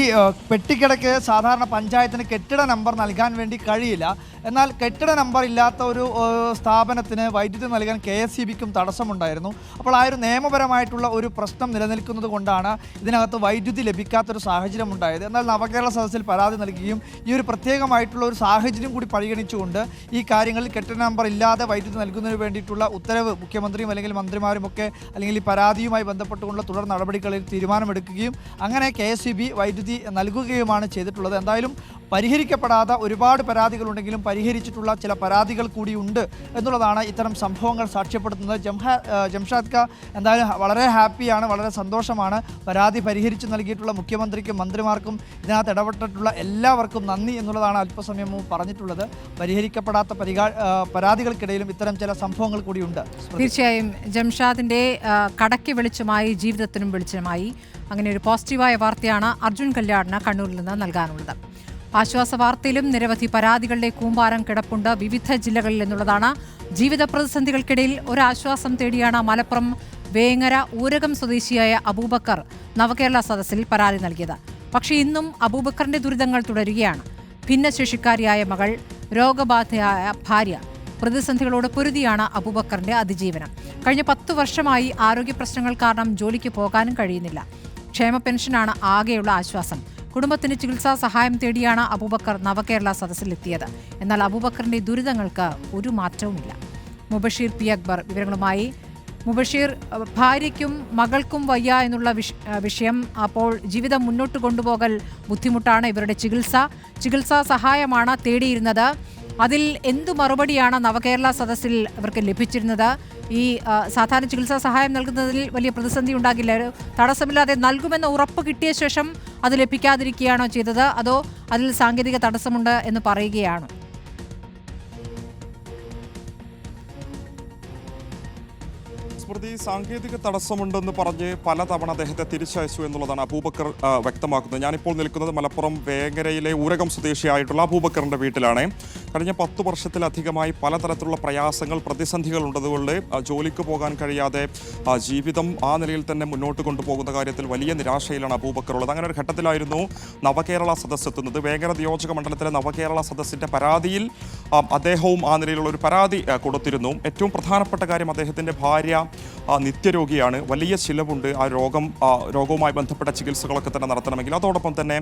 പെട്ടിക്കടയ്ക്ക് സാധാരണ പഞ്ചായത്തിന് കെട്ടിട നമ്പർ നൽകാൻ വേണ്ടി കഴിയില്ല. എന്നാൽ കെട്ടിട നമ്പർ ഇല്ലാത്ത ഒരു സ്ഥാപനത്തിന് വൈദ്യുതി നൽകാൻ KSEBിക്കും തടസ്സമുണ്ടായിരുന്നു. അപ്പോൾ ആ ഒരു നിയമപരമായിട്ടുള്ള ഒരു പ്രശ്നം നിലനിൽക്കുന്നത് കൊണ്ടാണ് ഇതിനകത്ത് വൈദ്യുതി ലഭിക്കാത്തൊരു സാഹചര്യം ഉണ്ടായത്. എന്നാൽ നവകേരള സദസ്സിൽ പരാതി നൽകുകയും ഈ ഒരു പ്രത്യേകമായിട്ടുള്ള ഒരു സാഹചര്യം കൂടി പരിഗണിച്ചുകൊണ്ട് ഈ കാര്യങ്ങളിൽ കെട്ടിട നമ്പർ ഇല്ലാതെ വൈദ്യുതി നൽകുന്നതിന് വേണ്ടിയിട്ടുള്ള ഉത്തരവ് മുഖ്യമന്ത്രിയും അല്ലെങ്കിൽ മന്ത്രിമാരുമൊക്കെ അല്ലെങ്കിൽ ഈ പരാതിയുമായി ബന്ധപ്പെട്ടുകൊണ്ടുള്ള തുടർ നടപടികളിൽ തീരുമാനമെടുക്കുകയും അങ്ങനെ KSEB വൈദ്യുതി നൽകുകയുമാണ് ചെയ്തിട്ടുള്ളത്. എന്തായാലും പരിഹരിക്കപ്പെടാത്ത ഒരുപാട് പരാതികളുണ്ടെങ്കിലും പരിഹരിച്ചിട്ടുള്ള ചില പരാതികൾ കൂടിയുണ്ട് എന്നുള്ളതാണ് ഇത്തരം സംഭവങ്ങൾ സാക്ഷ്യപ്പെടുത്തുന്നത്. ജംഷാദ് ക എന്തായാലും വളരെ ഹാപ്പിയാണ്, വളരെ സന്തോഷമാണ്. പരാതി പരിഹരിച്ച് നൽകിയിട്ടുള്ള മുഖ്യമന്ത്രിക്കും മന്ത്രിമാർക്കും ഇതിനകത്ത് ഇടപെട്ടിട്ടുള്ള എല്ലാവർക്കും നന്ദി എന്നുള്ളതാണ് അല്പസമയം മുമ്പ് പറഞ്ഞിട്ടുള്ളത്. പരിഹരിക്കപ്പെടാത്ത പരാതികൾക്കിടയിലും ഇത്തരം ചില സംഭവങ്ങൾ കൂടിയുണ്ട്. തീർച്ചയായും ജംഷാദിൻ്റെ കടയ്ക്ക് വെളിച്ചമായി ജീവിതത്തിനും വെളിച്ചമായി. അങ്ങനെ ഒരു പോസിറ്റീവായ വാർത്തയാണ് അർജുൻ കല്യാടിന് കണ്ണൂരിൽ നിന്ന് നൽകാനുള്ളത്. ആശ്വാസ വാർത്തയിലും നിരവധി പരാതികളുടെ കൂമ്പാരം കിടപ്പുണ്ട് വിവിധ ജില്ലകളിൽ എന്നുള്ളതാണ്. ജീവിത പ്രതിസന്ധികൾക്കിടയിൽ ഒരാശ്വാസം തേടിയാണ് മലപ്പുറം വേങ്ങര ഊരകം സ്വദേശിയായ അബൂബക്കർ നവകേരള സദസ്സിൽ പരാതി നൽകിയത്. പക്ഷേ ഇന്നും അബൂബക്കറിന്റെ ദുരിതങ്ങൾ തുടരുകയാണ്. ഭിന്നശേഷിക്കാരിയായ മകൾ, രോഗബാധയായ ഭാര്യ, പ്രതിസന്ധികളോട് പൊരുതിയാണ് അബൂബക്കറിന്റെ അതിജീവനം. കഴിഞ്ഞ 10 വർഷമായി ആരോഗ്യ പ്രശ്നങ്ങൾ കാരണം ജോലിക്ക് പോകാനും കഴിയുന്നില്ല. ക്ഷേമ പെൻഷനാണ് ആകെയുള്ള ആശ്വാസം. കുടുംബത്തിന് ചികിത്സാ സഹായം തേടിയാണ് അബൂബക്കർ നവകേരള സദസ്സിലെത്തിയത്. എന്നാൽ അബൂബക്കറിന്റെ ദുരിതങ്ങൾക്ക് ഒരു മാറ്റവുമില്ല. മുബഷീർ പി അക്ബർ വിവരങ്ങളുമായി. മുബഷീർ, ഭാര്യയ്ക്കും മകൾക്കും വയ്യ എന്നുള്ള വിഷയം, അപ്പോൾ ജീവിതം മുന്നോട്ട് കൊണ്ടുപോകൽ ബുദ്ധിമുട്ടാണ്. ഇവരുടെ ചികിത്സാ സഹായമാണ് തേടിയിരുന്നത്. അതിൽ എന്തു മറുപടിയാണ് നവകേരള സദസ്സിൽ ഇവർക്ക് ലഭിച്ചിരുന്നത്? ഈ സാധാരണ ചികിത്സാ സഹായം നൽകുന്നതിൽ വലിയ പ്രതിസന്ധി ഉണ്ടാകില്ല, തടസ്സമില്ലാതെ നൽകുമെന്ന് ഉറപ്പ് കിട്ടിയ ശേഷം അത് ലഭിക്കാതിരിക്കുകയാണോ ചെയ്തത്, അതോ അതിൽ സാങ്കേതിക തടസ്സമുണ്ട് എന്ന് പറയുകയാണോ? സ്മൃതി, സാങ്കേതിക തടസ്സമുണ്ടെന്ന് പറഞ്ഞ് പലതവണ അദ്ദേഹത്തെ തിരിച്ചയച്ചു എന്നുള്ളതാണ് അബൂബക്കർ വ്യക്തമാക്കുന്നത്. ഞാനിപ്പോൾ നിൽക്കുന്നത് മലപ്പുറം വേങ്ങരയിലെ ഊരകം സ്വദേശിയായിട്ടുള്ള അബൂബക്കറിന്റെ വീട്ടിലാണ്. കഴിഞ്ഞ 10 വർഷത്തിലധികമായി പലതരത്തിലുള്ള പ്രയാസങ്ങൾ, പ്രതിസന്ധികൾ ഉള്ളതുകൊണ്ട് ജോലിക്ക് പോകാൻ കഴിയാതെ ജീവിതം ആ നിലയിൽ തന്നെ മുന്നോട്ട് കൊണ്ടുപോകുന്ന കാര്യത്തിൽ വലിയ നിരാശയിലാണ് അബൂബക്കർ ഉള്ളത്. അങ്ങനെ ഒരു ഘട്ടത്തിലായിരുന്നു നവകേരള സദസ്സ് എത്തുന്നത്. വേങ്ങര നിയോജക മണ്ഡലത്തിലെ നവകേരള സദസ്സിന്റെ പരാതിയിൽ അദ്ദേഹവും ആ നിലയിലുള്ള ഒരു പരാതി കൊടുത്തിരുന്നു. ഏറ്റവും പ്രധാനപ്പെട്ട കാര്യം അദ്ദേഹത്തിൻ്റെ ഭാര്യ നിത്യരോഗിയാണ്, വലിയ ചിലവുണ്ട് ആ രോഗവുമായി ബന്ധപ്പെട്ട ചികിത്സകളൊക്കെ തന്നെ നടത്തണമെങ്കിൽ. അതോടൊപ്പം തന്നെ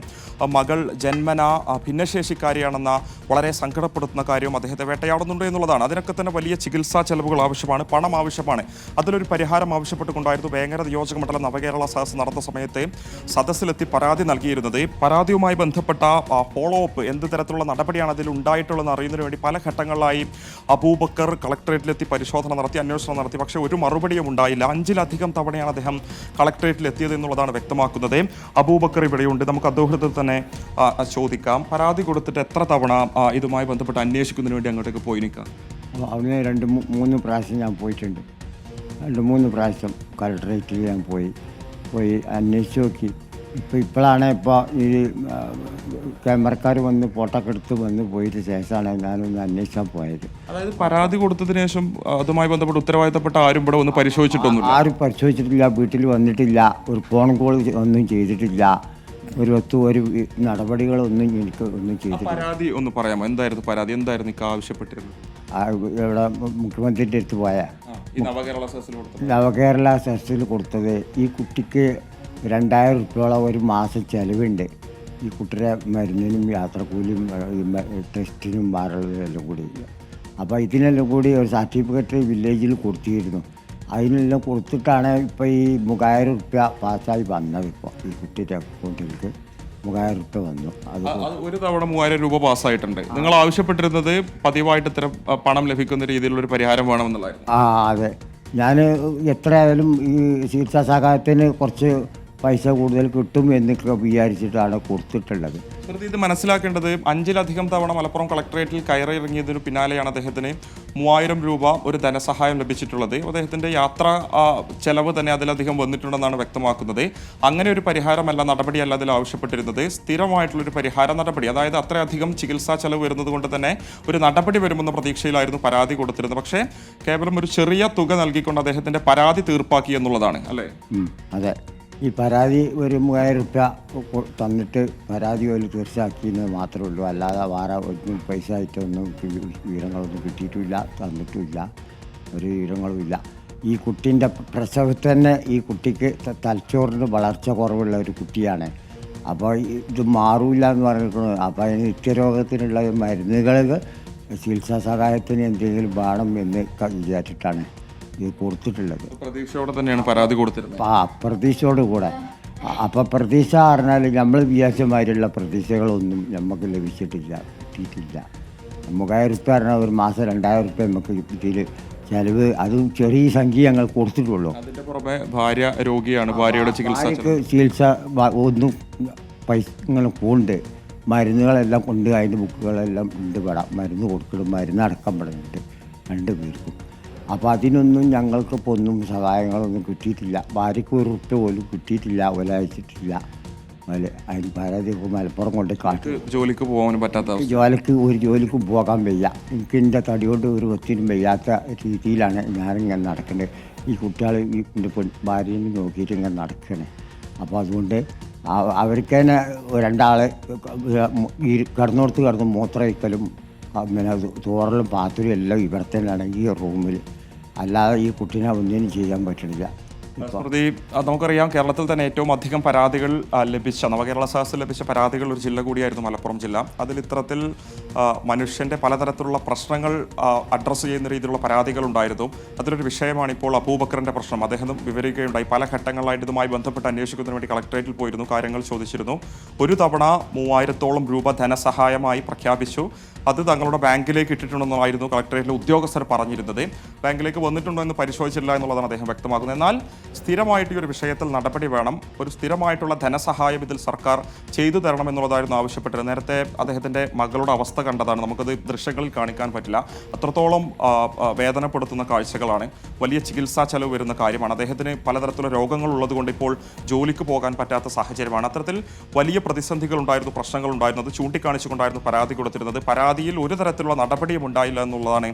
മകൾ ജന്മന ഭിന്നശേഷിക്കാരിയാണെന്ന വളരെ സങ്കടപ്പെടുത്തുന്ന കാര്യവും അദ്ദേഹത്തെ വേട്ടയാടുന്നുണ്ട് എന്നുള്ളതാണ്. അതിനൊക്കെ തന്നെ വലിയ ചികിത്സാ ചെലവുകൾ ആവശ്യമാണ്, പണം ആവശ്യമാണ്. അതിലൊരു പരിഹാരം ആവശ്യപ്പെട്ടുകൊണ്ടായിരുന്നു വേങ്ങര നിയോജക മണ്ഡലം നവകേരള സദസ്സ് നടന്ന സമയത്ത് സദസ്സിലെത്തി പരാതി നൽകിയിരുന്നത്. പരാതിയുമായി ബന്ധപ്പെട്ട ഫോളോ അപ്പ് എന്ത് തരത്തിലുള്ള നടപടിയാണ് അതിൽ ഉണ്ടായിട്ടുള്ളതെന്ന് അറിയുന്നതിന് വേണ്ടി പല ഘട്ടങ്ങളിലായി അബൂബക്കർ കളക്ടറേറ്റിലെത്തി പരിശോധന നടത്തി, അന്വേഷണം നടത്തി. പക്ഷേ ഒരു മറുപടിയും ഉണ്ടായില്ല. 5-ലധികം തവണയാണ് അദ്ദേഹം കളക്ടറേറ്റിൽ എത്തിയത് എന്നുള്ളതാണ് വ്യക്തമാക്കുന്നത്. അബൂബക്കർ ഇവിടെയുണ്ട്, നമുക്ക് അദ്ദേഹത്തിൽ തന്നെ ചോദിക്കാം. പരാതി കൊടുത്തിട്ട് എത്ര തവണ ഇതുമായി ബന്ധപ്പെട്ട് അന്വേഷിക്കുന്നതിന് വേണ്ടി അങ്ങോട്ടേക്ക് പോയി നിൽക്കാം? അവിടെ 2-3 പ്രാവശ്യം ഞാൻ പോയിട്ടുണ്ട്. 2-3 പ്രാവശ്യം കളക്ടറേറ്റിൽ ഞാൻ പോയി അന്വേഷിച്ച് നോക്കി. ഇപ്പോഴാണ് ഈ ക്യാമറക്കാർ വന്ന് ഫോട്ടോ ഒക്കെ എടുത്ത് പോയിട്ട് ശേഷമാണ് ഞാനൊന്ന് അന്വേഷിക്കാൻ പോയത്. അതായത് പരാതി കൊടുത്തതിന് ശേഷം അതുമായി ബന്ധപ്പെട്ട് ഉത്തരവാദിത്തപ്പെട്ട ആരും ഇവിടെ ഒന്ന് പരിശോധിച്ചിട്ടൊന്നും? ആരും പരിശോധിച്ചിട്ടില്ല, വീട്ടിൽ വന്നിട്ടില്ല, ഒരു ഫോൺ കോൾ ഒന്നും ചെയ്തിട്ടില്ല, ഒരു നടപടികളൊന്നും എനിക്ക് ഒന്നും ചെയ്തിട്ടില്ല. പരാതി ഒന്ന് പറയാമോ? എന്തായിരുന്നു പരാതി? എന്തായിരുന്നു ആവശ്യപ്പെട്ടിരുന്നത്? ഇവിടെ മുഖ്യമന്ത്രിൻ്റെ അടുത്ത് പോയ നവകേരള സെസ്സിൽ കൊടുത്തത് ഈ കുട്ടിക്ക് 2000 രൂപയോളം ഒരു മാസം ചിലവുണ്ട്. ഈ കുട്ടിയുടെ മരുന്നിനും യാത്രക്കൂലിയും ടെസ്റ്റിനും മാറുള്ളതെല്ലാം കൂടി. അപ്പോൾ ഇതിനെല്ലാം കൂടി ഒരു സർട്ടിഫിക്കറ്റ് വില്ലേജിൽ കൊടുത്തിരുന്നു. അതിനെല്ലാം കൊടുത്തിട്ടാണ് ഇപ്പോൾ ഈ 3000 രൂപ പാസ്സായി വന്നത്. ഇപ്പോൾ ഈ കുട്ടിയുടെ അക്കൗണ്ടിലേക്ക് 3000 രൂപ വന്നു. അത് ഒരു തവണ 3000 രൂപ പാസ്സായിട്ടുണ്ട്. നിങ്ങൾ ആവശ്യപ്പെട്ടിരുന്നത് പതിവായിട്ട് ഇത്തരം പണം ലഭിക്കുന്ന രീതിയിലുള്ളൊരു പരിഹാരം വേണമെന്നുള്ളതായിരുന്നു. അതെ. ഞാൻ എത്രയായാലും ഈ ചികിത്സാ സഹായത്തിന് കുറച്ച് പൈസ കൂടുതൽ കിട്ടും എന്നൊക്കെ വിചാരിച്ചിട്ടാണ് കൊടുത്തിട്ടുള്ളത്. ഇത് മനസ്സിലാക്കേണ്ടത് 5-ലധികം തവണ മലപ്പുറം കളക്ടറേറ്റിൽ കയറിയിറങ്ങിയതിനു പിന്നാലെയാണ് അദ്ദേഹത്തിന് 3000 രൂപ ഒരു ധനസഹായം ലഭിച്ചിട്ടുള്ളത്. അദ്ദേഹത്തിൻ്റെ യാത്രാ ചെലവ് തന്നെ അതിലധികം വന്നിട്ടുണ്ടെന്നാണ് വ്യക്തമാക്കുന്നത്. അങ്ങനെ ഒരു പരിഹാരമല്ല, നടപടിയല്ല അതിൽ ആവശ്യപ്പെട്ടിരുന്നത്. സ്ഥിരമായിട്ടുള്ളൊരു പരിഹാര നടപടി, അതായത് അത്രയധികം ചികിത്സാ ചെലവ് വരുന്നത് കൊണ്ട് തന്നെ ഒരു നടപടി വരുമെന്ന പ്രതീക്ഷയിലായിരുന്നു പരാതി കൊടുത്തിരുന്നത്. പക്ഷേ കേവലം ഒരു ചെറിയ തുക നൽകിക്കൊണ്ട് അദ്ദേഹത്തിൻ്റെ പരാതി തീർപ്പാക്കി എന്നുള്ളതാണ് അല്ലേ? അതെ. ഈ പരാതി ഒരു 3000 രൂപ തന്നിട്ട് പരാതി ഒരു തീർച്ചയാക്കിയെന്ന് മാത്രമേ ഉള്ളൂ. അല്ലാതെ വേറെ ഒന്നും പൈസ ആയിട്ടൊന്നും വിവരങ്ങളൊന്നും കിട്ടിയിട്ടുമില്ല, തന്നിട്ടുമില്ല, ഒരു വിവരങ്ങളുമില്ല. ഈ കുട്ടീൻ്റെ പ്രസവത്തിൽ തന്നെ ഈ കുട്ടിക്ക് തലച്ചോറിന് വളർച്ച കുറവുള്ള ഒരു കുട്ടിയാണ്. അപ്പോൾ ഇത് മാറില്ല എന്ന് പറഞ്ഞിരിക്കുന്നത്. അപ്പോൾ അതിന് നിത്യരോഗത്തിനുള്ള മരുന്നുകൾ ചികിത്സാ സഹായത്തിന് എന്തെങ്കിലും വേണം എന്ന് വിചാരിച്ചിട്ടാണ് ഇത് കൊടുത്തിട്ടുള്ളത്. പ്രതീക്ഷയോടെ തന്നെയാണ് പരാതി കൊടുത്തിരുന്നത്. പ്രതീക്ഷയോട് കൂടെ. അപ്പോൾ പ്രതീക്ഷ പറഞ്ഞാൽ നമ്മൾ വിചാരിച്ചമാതിരിയുള്ള പ്രതീക്ഷകളൊന്നും നമുക്ക് ലഭിച്ചിട്ടില്ല, കിട്ടിയിട്ടില്ല. 3000 രൂപ പറഞ്ഞാൽ ഒരു മാസം 2000 രൂപ നമുക്ക് ഇതിൽ ചിലവ്, അതും ചെറിയ സംഖ്യ ഞങ്ങൾ കൊടുത്തിട്ടുള്ളൂ. അതിൻ്റെ പുറമെ ഭാര്യ രോഗിയാണ്, ഭാര്യയുടെ ചികിത്സ ഒന്നും പൈസ ഇങ്ങനെ പോകുന്നുണ്ട്. മരുന്നുകളെല്ലാം കൊണ്ട് അതിൻ്റെ ബുക്കുകളെല്ലാം ഉണ്ട് പെടാം. മരുന്ന് കൊടുക്കണം, മരുന്നടക്കം പെടുന്നുണ്ട് 2 പേർക്കും. അപ്പോൾ അതിനൊന്നും ഞങ്ങൾക്കിപ്പോൾ ഒന്നും സഹായങ്ങളൊന്നും കിട്ടിയിട്ടില്ല. ഭാര്യയ്ക്ക് 1 രൂപ പോലും കിട്ടിയിട്ടില്ല, ഒരാഴ്ചിട്ടില്ല. അതിന് പരാതി മലപ്പുറം കൊണ്ട് കാട്ടി ജോലിക്ക് പോകാൻ പറ്റാത്ത ജോലിക്ക് പോകാൻ വയ്യ. എനിക്ക് എൻ്റെ തടിയോണ്ട് ഒരു ഒത്തിനും വയ്യാത്ത രീതിയിലാണ് ഞാനിങ്ങനെ നടക്കുന്നത്. ഈ കുട്ടികൾ എൻ്റെ ഭാര്യനെ നോക്കിയിട്ട് ഇങ്ങനെ നടക്കണേ. അപ്പോൾ അതുകൊണ്ട് അവർക്ക് തന്നെ 2 കിടന്നിടത്ത് മൂത്രമൊഴിക്കലും പിന്നെ തോറലും പാത്രവും എല്ലാം ഇവിടെ തന്നെയാണ്, ഈ റൂമിൽ. അല്ലാതെ ഈ കുട്ടീനെ ഒന്നിനും ചെയ്യാൻ പറ്റണില്ല. സ്മൃതി, നമുക്കറിയാം കേരളത്തിൽ തന്നെ ഏറ്റവും അധികം പരാതികൾ ലഭിച്ച നവകേരള സദസ്സിൽ ലഭിച്ച പരാതികൾ ഒരു ജില്ല കൂടിയായിരുന്നു മലപ്പുറം ജില്ല. അതിൽ ഇത്തരത്തിൽ മനുഷ്യൻ്റെ പലതരത്തിലുള്ള പ്രശ്നങ്ങൾ അഡ്രസ്സ് ചെയ്യുന്ന രീതിയിലുള്ള പരാതികൾ ഉണ്ടായിരുന്നു. അതിലൊരു വിഷയമാണ് ഇപ്പോൾ അബൂബക്കറിൻ്റെ പ്രശ്നം. അദ്ദേഹം വിവരിക്കുകയുണ്ടായി. പല ഘട്ടങ്ങളായിട്ട് ഇതുമായി ബന്ധപ്പെട്ട് അന്വേഷിക്കുന്നതിന് വേണ്ടി കളക്ടറേറ്റിൽ പോയിരുന്നു, കാര്യങ്ങൾ ചോദിച്ചിരുന്നു. ഒരു തവണ 3000-ഓളം രൂപ ധനസഹായമായി പ്രഖ്യാപിച്ചു. അത് തങ്ങളുടെ ബാങ്കിലേക്ക് ഇട്ടിട്ടുണ്ടെന്നായിരുന്നു കളക്ടറേറ്റിലെ ഉദ്യോഗസ്ഥർ പറഞ്ഞിരുന്നത്. ബാങ്കിലേക്ക് വന്നിട്ടുണ്ടോ എന്ന് പരിശോധിച്ചില്ല എന്നുള്ളതാണ് അദ്ദേഹം വ്യക്തമാക്കുന്നത്. എന്നാൽ സ്ഥിരമായിട്ട് ഈ ഒരു വിഷയത്തിൽ നടപടി വേണം, ഒരു സ്ഥിരമായിട്ടുള്ള ധനസഹായം ഇതിൽ സർക്കാർ ചെയ്തു തരണം എന്നുള്ളതായിരുന്നു ആവശ്യപ്പെട്ടത്. നേരത്തെ അദ്ദേഹത്തിൻ്റെ മകളുടെ അവസ്ഥ കണ്ടതാണ്, നമുക്കത് ദൃശ്യങ്ങളിൽ കാണിക്കാൻ പറ്റില്ല. അത്രത്തോളം വേദനപ്പെടുത്തുന്ന കാഴ്ചകളാണ്. വലിയ ചികിത്സാ ചെലവ് വരുന്ന കാര്യമാണ്. അദ്ദേഹത്തിന് പലതരത്തിലുള്ള രോഗങ്ങൾ ഉള്ളതുകൊണ്ട് ഇപ്പോൾ ജോലിക്ക് പോകാൻ പറ്റാത്ത സാഹചര്യമാണ്. അത്തരത്തിൽ വലിയ പ്രതിസന്ധികൾ ഉണ്ടായിരുന്നു, പ്രശ്നങ്ങൾ ഉണ്ടായിരുന്നു. അത് ചൂണ്ടിക്കാണിച്ചുകൊണ്ടായിരുന്നു പരാതി കൊടുത്തിരുന്നത്. പരാതിയിൽ ഒരു തരത്തിലുള്ള നടപടിയും ഉണ്ടായില്ല എന്നുള്ളതാണ്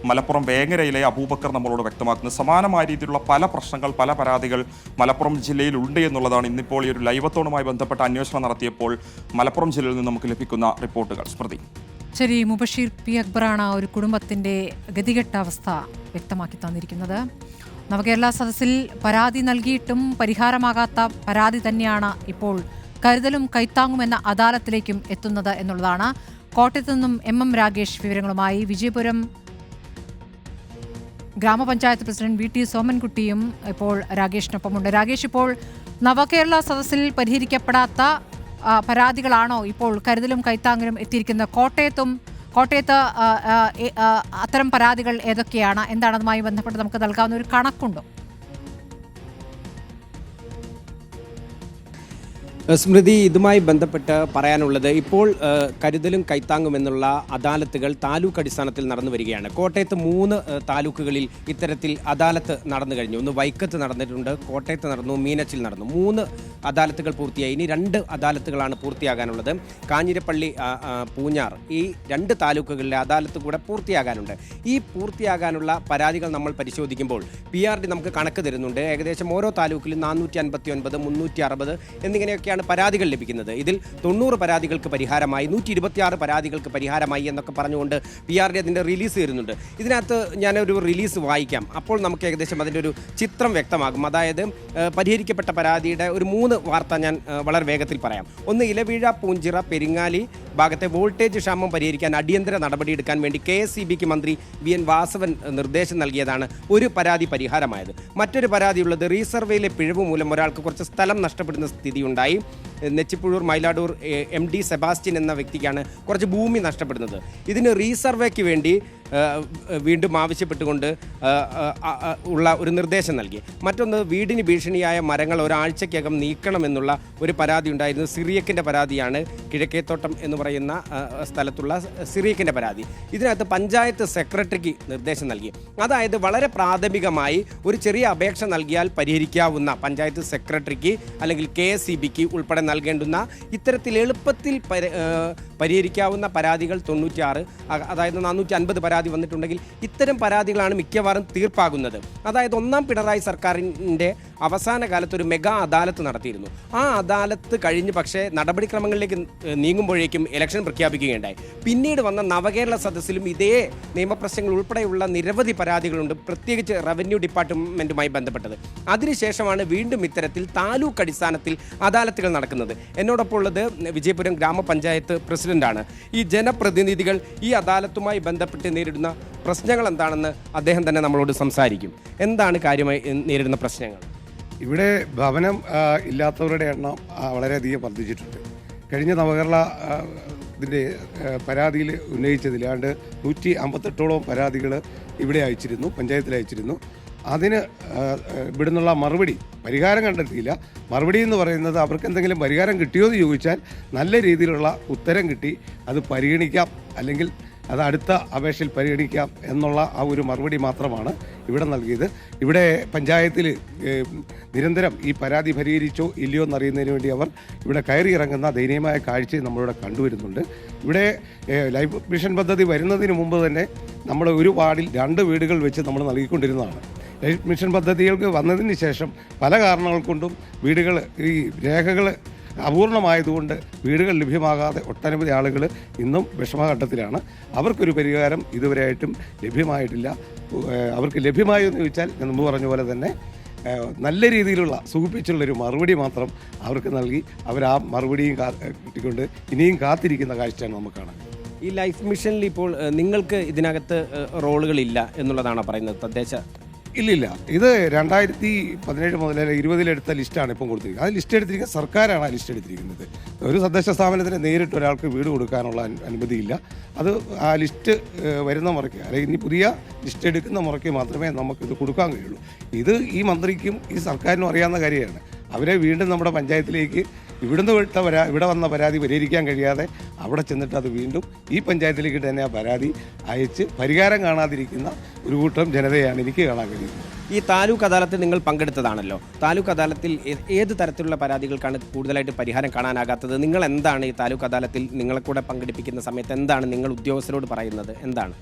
മലപ്പുറം വേങ്ങരയിലെ അബൂബക്കർ നമ്മളോട് വ്യക്തമാക്കുന്നത്. സമാനമായ രീതിയിലുള്ള പല പ്രശ്നങ്ങൾ, പല പരാതികൾ മലപ്പുറം ജില്ലയിൽ ഉണ്ട് എന്നുള്ളതാണ് ഇന്നിപ്പോൾ ഈ ഒരു ലൈവത്തോണുമായി ബന്ധപ്പെട്ട അന്വേഷണം നടത്തിയപ്പോൾ മലപ്പുറം ജില്ലയിൽ നിന്ന് നമുക്ക് ലഭിക്കുന്ന റിപ്പോർട്ടുകൾ. സ്മൃതി. ശരി, മുബഷീർ പി അക്ബറാണ് ഒരു കുടുംബത്തിൻ്റെ ഗതികെട്ട അവസ്ഥ വ്യക്തമാക്കി തന്നിരിക്കുന്നത്. നവകേരള സദസ്സിൽ പരാതി നൽകിയിട്ടും പരിഹാരമാകാത്ത പരാതി തന്നെയാണ് ഇപ്പോൾ കരുതലും കൈത്താങ്ങുമെന്ന അദാലത്തിലേക്കും എത്തുന്നത് എന്നുള്ളതാണ്. കോട്ടയത്തു നിന്നും MM രാഗേഷ് വിവരങ്ങളുമായി. വിജയപുരം ഗ്രാമപഞ്ചായത്ത് പ്രസിഡന്റ് VT സോമൻകുട്ടിയും ഇപ്പോൾ രാഗേഷിനൊപ്പമുണ്ട്. രാഗേഷ്, ഇപ്പോൾ നവകേരള സദസ്സിൽ പരിഹരിക്കപ്പെടാത്ത പരാതികളാണോ ഇപ്പോൾ കരുതലും കൈത്താങ്ങലും എത്തിയിരിക്കുന്നത്? കോട്ടയത്ത് അത്തരം പരാതികൾ ഏതൊക്കെയാണ്? എന്താണ് അതുമായി ബന്ധപ്പെട്ട് നമുക്ക് നൽകാവുന്ന ഒരു കണക്കുണ്ടോ? സ്മൃതി, ഇതുമായി ബന്ധപ്പെട്ട് പറയാനുള്ളത്, ഇപ്പോൾ കരുതലും കൈത്താങ്ങും എന്നുള്ള അദാലത്തുകൾ താലൂക്ക് അടിസ്ഥാനത്തിൽ നടന്നു വരികയാണ്. കോട്ടയത്ത് 3 താലൂക്കുകളിൽ ഇത്തരത്തിൽ അദാലത്ത് നടന്നു കഴിഞ്ഞു. ഒന്ന് വൈക്കത്ത് നടന്നിട്ടുണ്ട്, കോട്ടയത്ത് നടന്നു, മീനച്ചിൽ നടന്നു. 3 അദാലത്തുകൾ പൂർത്തിയായി. ഇനി 2 അദാലത്തുകളാണ് പൂർത്തിയാകാനുള്ളത്. കാഞ്ഞിരപ്പള്ളി, പൂഞ്ഞാർ, ഈ 2 താലൂക്കുകളിലെ അദാലത്ത് കൂടെ പൂർത്തിയാകാനുണ്ട്. ഈ പൂർത്തിയാകാനുള്ള പരാതികൾ നമ്മൾ പരിശോധിക്കുമ്പോൾ PRD നമുക്ക് കണക്ക് തരുന്നുണ്ട്. ഏകദേശം ഓരോ താലൂക്കിലും 459, 360 എന്നിങ്ങനെയൊക്കെയാണ് പരാതികൾ ലഭിക്കുന്നത്. ഇതിൽ 90 പരാതികൾക്ക് പരിഹാരമായി, 126 പരാതികൾക്ക് പരിഹാരമായി എന്നൊക്കെ പറഞ്ഞുകൊണ്ട് PRD അതിൻ്റെ റിലീസ് തരുന്നുണ്ട്. ഇതിനകത്ത് ഞാനൊരു റിലീസ് വായിക്കാം. അപ്പോൾ നമുക്ക് ഏകദേശം അതിൻ്റെ ഒരു ചിത്രം വ്യക്തമാകും. അതായത് പരിഹരിക്കപ്പെട്ട പരാതിയുടെ ഒരു 3 വാർത്ത ഞാൻ വളരെ വേഗത്തിൽ പറയാം. ഒന്ന്, ഇലവീഴ, പൂഞ്ചിറ, പെരിങ്ങാലി ഭാഗത്തെ വോൾട്ടേജ് ക്ഷാമം പരിഹരിക്കാൻ അടിയന്തര നടപടിയെടുക്കാൻ വേണ്ടി KSEBക്ക് മന്ത്രി VN വാസവൻ നിർദ്ദേശം നൽകിയതാണ് ഒരു പരാതി പരിഹാരമായത്. മറ്റൊരു പരാതിയുള്ളത് റീസർവേയിലെ പിഴവ് മൂലം ഒരാൾക്ക് കുറച്ച് സ്ഥലം നഷ്ടപ്പെടുന്ന സ്ഥിതിയുണ്ടായി. നെച്ചിപ്പുഴൂർ മയിലാടൂർ MD സെബാസ്റ്റ്യൻ എന്ന വ്യക്തിക്കാണ് കുറച്ച് ഭൂമി നഷ്ടപ്പെടുന്നത്. ഇതിന് റീസർവേക്ക് വേണ്ടി വീണ്ടും ആവശ്യപ്പെട്ടുകൊണ്ട് ഉള്ള ഒരു നിർദ്ദേശം നൽകി. മറ്റൊന്ന്, വീടിന് ഭീഷണിയായ മരങ്ങൾ ഒരാഴ്ചയ്ക്കകം നീക്കണമെന്നുള്ള ഒരു പരാതി ഉണ്ടായിരുന്നു. സിറിയക്കിൻ്റെ പരാതിയാണ്, കിഴക്കേത്തോട്ടം എന്ന് പറയുന്ന സ്ഥലത്തുള്ള സിറിയക്കിൻ്റെ പരാതി. ഇതിനകത്ത് പഞ്ചായത്ത് സെക്രട്ടറിക്ക് നിർദ്ദേശം നൽകി. അതായത് വളരെ പ്രാഥമികമായി ഒരു ചെറിയ അപേക്ഷ നൽകിയാൽ പരിഹരിക്കാവുന്ന, പഞ്ചായത്ത് സെക്രട്ടറിക്ക് അല്ലെങ്കിൽ KSEBക്ക് ഉൾപ്പെടെ നൽകേണ്ടുന്ന ഇത്തരത്തിൽ എളുപ്പത്തിൽ പരിഹരിക്കാവുന്ന പരാതികൾ 96, അതായത് 450 പരാതി വന്നിട്ടുണ്ടെങ്കിൽ ഇത്തരം പരാതികളാണ് മിക്കവാറും തീർപ്പാകുന്നത്. അതായത് 1ാം പിണറായി സർക്കാരിൻ്റെ അവസാന കാലത്ത് ഒരു മെഗാ അദാലത്ത് നടത്തിയിരുന്നു. ആ അദാലത്ത് കഴിഞ്ഞ് പക്ഷേ നടപടിക്രമങ്ങളിലേക്ക് നീങ്ങുമ്പോഴേക്കും ഇലക്ഷൻ പ്രഖ്യാപിക്കുകയുണ്ടായി. പിന്നീട് വന്ന നവകേരള സദസ്സിലും ഇതേ നിയമപ്രശ്നങ്ങൾ ഉൾപ്പെടെയുള്ള നിരവധി പരാതികളുണ്ട്, പ്രത്യേകിച്ച് റവന്യൂ ഡിപ്പാർട്ട്മെൻറ്റുമായി ബന്ധപ്പെട്ടത്. അതിനുശേഷമാണ് വീണ്ടും ഇത്തരത്തിൽ താലൂക്ക് അടിസ്ഥാനത്തിൽ അദാലത്തുകൾ നടക്കുന്നത്. എന്നോടൊപ്പം ഉള്ളത് വിജയപുരം ഗ്രാമപഞ്ചായത്ത് പ്രസിഡന്റാണ്. ഈ ജനപ്രതിനിധികൾ ഈ അദാലത്തുമായി ബന്ധപ്പെട്ട് നേരിടുന്ന പ്രശ്നങ്ങൾ എന്താണെന്ന് അദ്ദേഹം തന്നെ നമ്മളോട് സംസാരിക്കും. എന്താണ് കാര്യമായി നേരിടുന്ന പ്രശ്നങ്ങൾ? ഇവിടെ ഭവനം ഇല്ലാത്തവരുടെ എണ്ണം വളരെയധികം വർദ്ധിച്ചിട്ടുണ്ട്. കഴിഞ്ഞ നവകേരള ഇതിൻ്റെ പരാതിയിൽ ഉന്നയിച്ചതിലാണ്ട് 158ഓളം പരാതികൾ ഇവിടെ അയച്ചിരുന്നു, പഞ്ചായത്തിൽ അയച്ചിരുന്നു. അതിന് ഇവിടെ നിന്നുള്ള മറുപടി പരിഹാരം കണ്ടെത്തിയില്ല. മറുപടി എന്ന് പറയുന്നത് അവർക്ക് എന്തെങ്കിലും പരിഹാരം കിട്ടിയോ എന്ന് ചോദിച്ചാൽ നല്ല രീതിയിലുള്ള ഉത്തരം കിട്ടി, അത് പരിഗണിക്കാം അല്ലെങ്കിൽ അത് അടുത്ത അപേക്ഷയിൽ പരിഗണിക്കാം എന്നുള്ള ആ ഒരു മറുപടി മാത്രമാണ് ഇവിടെ നൽകിയത്. ഇവിടെ പഞ്ചായത്തിൽ നിരന്തരം ഈ പരാതി പരിഹരിച്ചോ ഇല്ലയോ എന്നറിയുന്നതിന് വേണ്ടി അവർ ഇവിടെ കയറി ഇറങ്ങുന്ന ദയനീയമായ കാഴ്ച നമ്മളിവിടെ കണ്ടുവരുന്നുണ്ട്. ഇവിടെ ലൈഫ് മിഷൻ പദ്ധതി വരുന്നതിന് മുമ്പ് തന്നെ നമ്മൾ ഒരു വാർഡിൽ 2 വീടുകൾ വെച്ച് നമ്മൾ നൽകിക്കൊണ്ടിരുന്നതാണ്. ലൈഫ് മിഷൻ പദ്ധതികൾക്ക് വന്നതിന് ശേഷം പല കാരണങ്ങൾ കൊണ്ടും വീടുകൾ, ഈ രേഖകൾ അപൂർണമായതുകൊണ്ട് വീടുകൾ ലഭ്യമാകാതെ ഒട്ടനവധി ആളുകൾ ഇന്നും വിഷമഘട്ടത്തിലാണ്. അവർക്കൊരു പരിഹാരം ഇതുവരെയായിട്ടും ലഭ്യമായിട്ടില്ല. അവർക്ക് ലഭ്യമായോ എന്ന് ചോദിച്ചാൽ ഞാൻ മുമ്പ് പറഞ്ഞ പോലെ തന്നെ നല്ല രീതിയിലുള്ള സുഖിപ്പിച്ചുള്ളൊരു മറുപടി മാത്രം അവർക്ക് നൽകി അവർ ആ മറുപടിയും കിട്ടിക്കൊണ്ട് ഇനിയും കാത്തിരിക്കുന്ന കാഴ്ചയാണ് നമുക്ക് കാണാൻ. ഈ ലൈഫ് മിഷനിൽ ഇപ്പോൾ നിങ്ങൾക്ക് ഇതിനകത്ത് റോളുകളില്ല എന്നുള്ളതാണോ പറയുന്നത്? തദ്ദേശ ഇല്ലില്ല, ഇത് 2017 മുതൽ 20 എടുത്ത ലിസ്റ്റാണ് ഇപ്പം കൊടുത്തിരിക്കുന്നത്. അത് ലിസ്റ്റ് എടുത്തിരിക്കുന്നത് സർക്കാരാണ്. ആ ലിസ്റ്റ് എടുത്തിരിക്കുന്നത് ഒരു തദ്ദേശ സ്ഥാപനത്തിന് നേരിട്ട് ഒരാൾക്ക് വീട് കൊടുക്കാനുള്ള അനുമതിയില്ല. അത് ആ ലിസ്റ്റ് വരുന്ന മുറയ്ക്ക് അല്ലെങ്കിൽ ഇനി പുതിയ ലിസ്റ്റ് എടുക്കുന്ന മുറയ്ക്ക് മാത്രമേ നമുക്കിത് കൊടുക്കാൻ കഴിയുള്ളൂ. ഇത് ഈ മന്ത്രിക്കും ഈ സർക്കാരിനും അറിയാവുന്ന കാര്യമാണ്. അവരെ വീണ്ടും നമ്മുടെ പഞ്ചായത്തിലേക്ക് ഇവിടെ വന്ന പരാതി പരിഹരിക്കാൻ കഴിയാതെ അവിടെ ചെന്നിട്ട് അത് വീണ്ടും ഈ പഞ്ചായത്തിലേക്ക് തന്നെ ആ പരാതി അയച്ച് പരിഹാരം കാണാതിരിക്കുന്ന ഒരു കൂട്ടം ജനതയാണ് എനിക്ക് കാണാൻ കഴിയുന്നത്. ഈ താലൂക്ക് അദാലത്തിൽ നിങ്ങൾ പങ്കെടുത്തതാണല്ലോ. താലൂക്ക് അദാലത്തിൽ ഏത് തരത്തിലുള്ള പരാതികൾക്കാണ് കൂടുതലായിട്ട് പരിഹാരം കാണാനാകാത്തത്? നിങ്ങൾ എന്താണ് ഈ താലൂക്ക് അദാലത്തിൽ നിങ്ങളെ കൂടെ പങ്കെടുപ്പിക്കുന്ന സമയത്ത് എന്താണ് നിങ്ങൾ ഉദ്യോഗസ്ഥരോട് പറയുന്നത്? എന്താണ്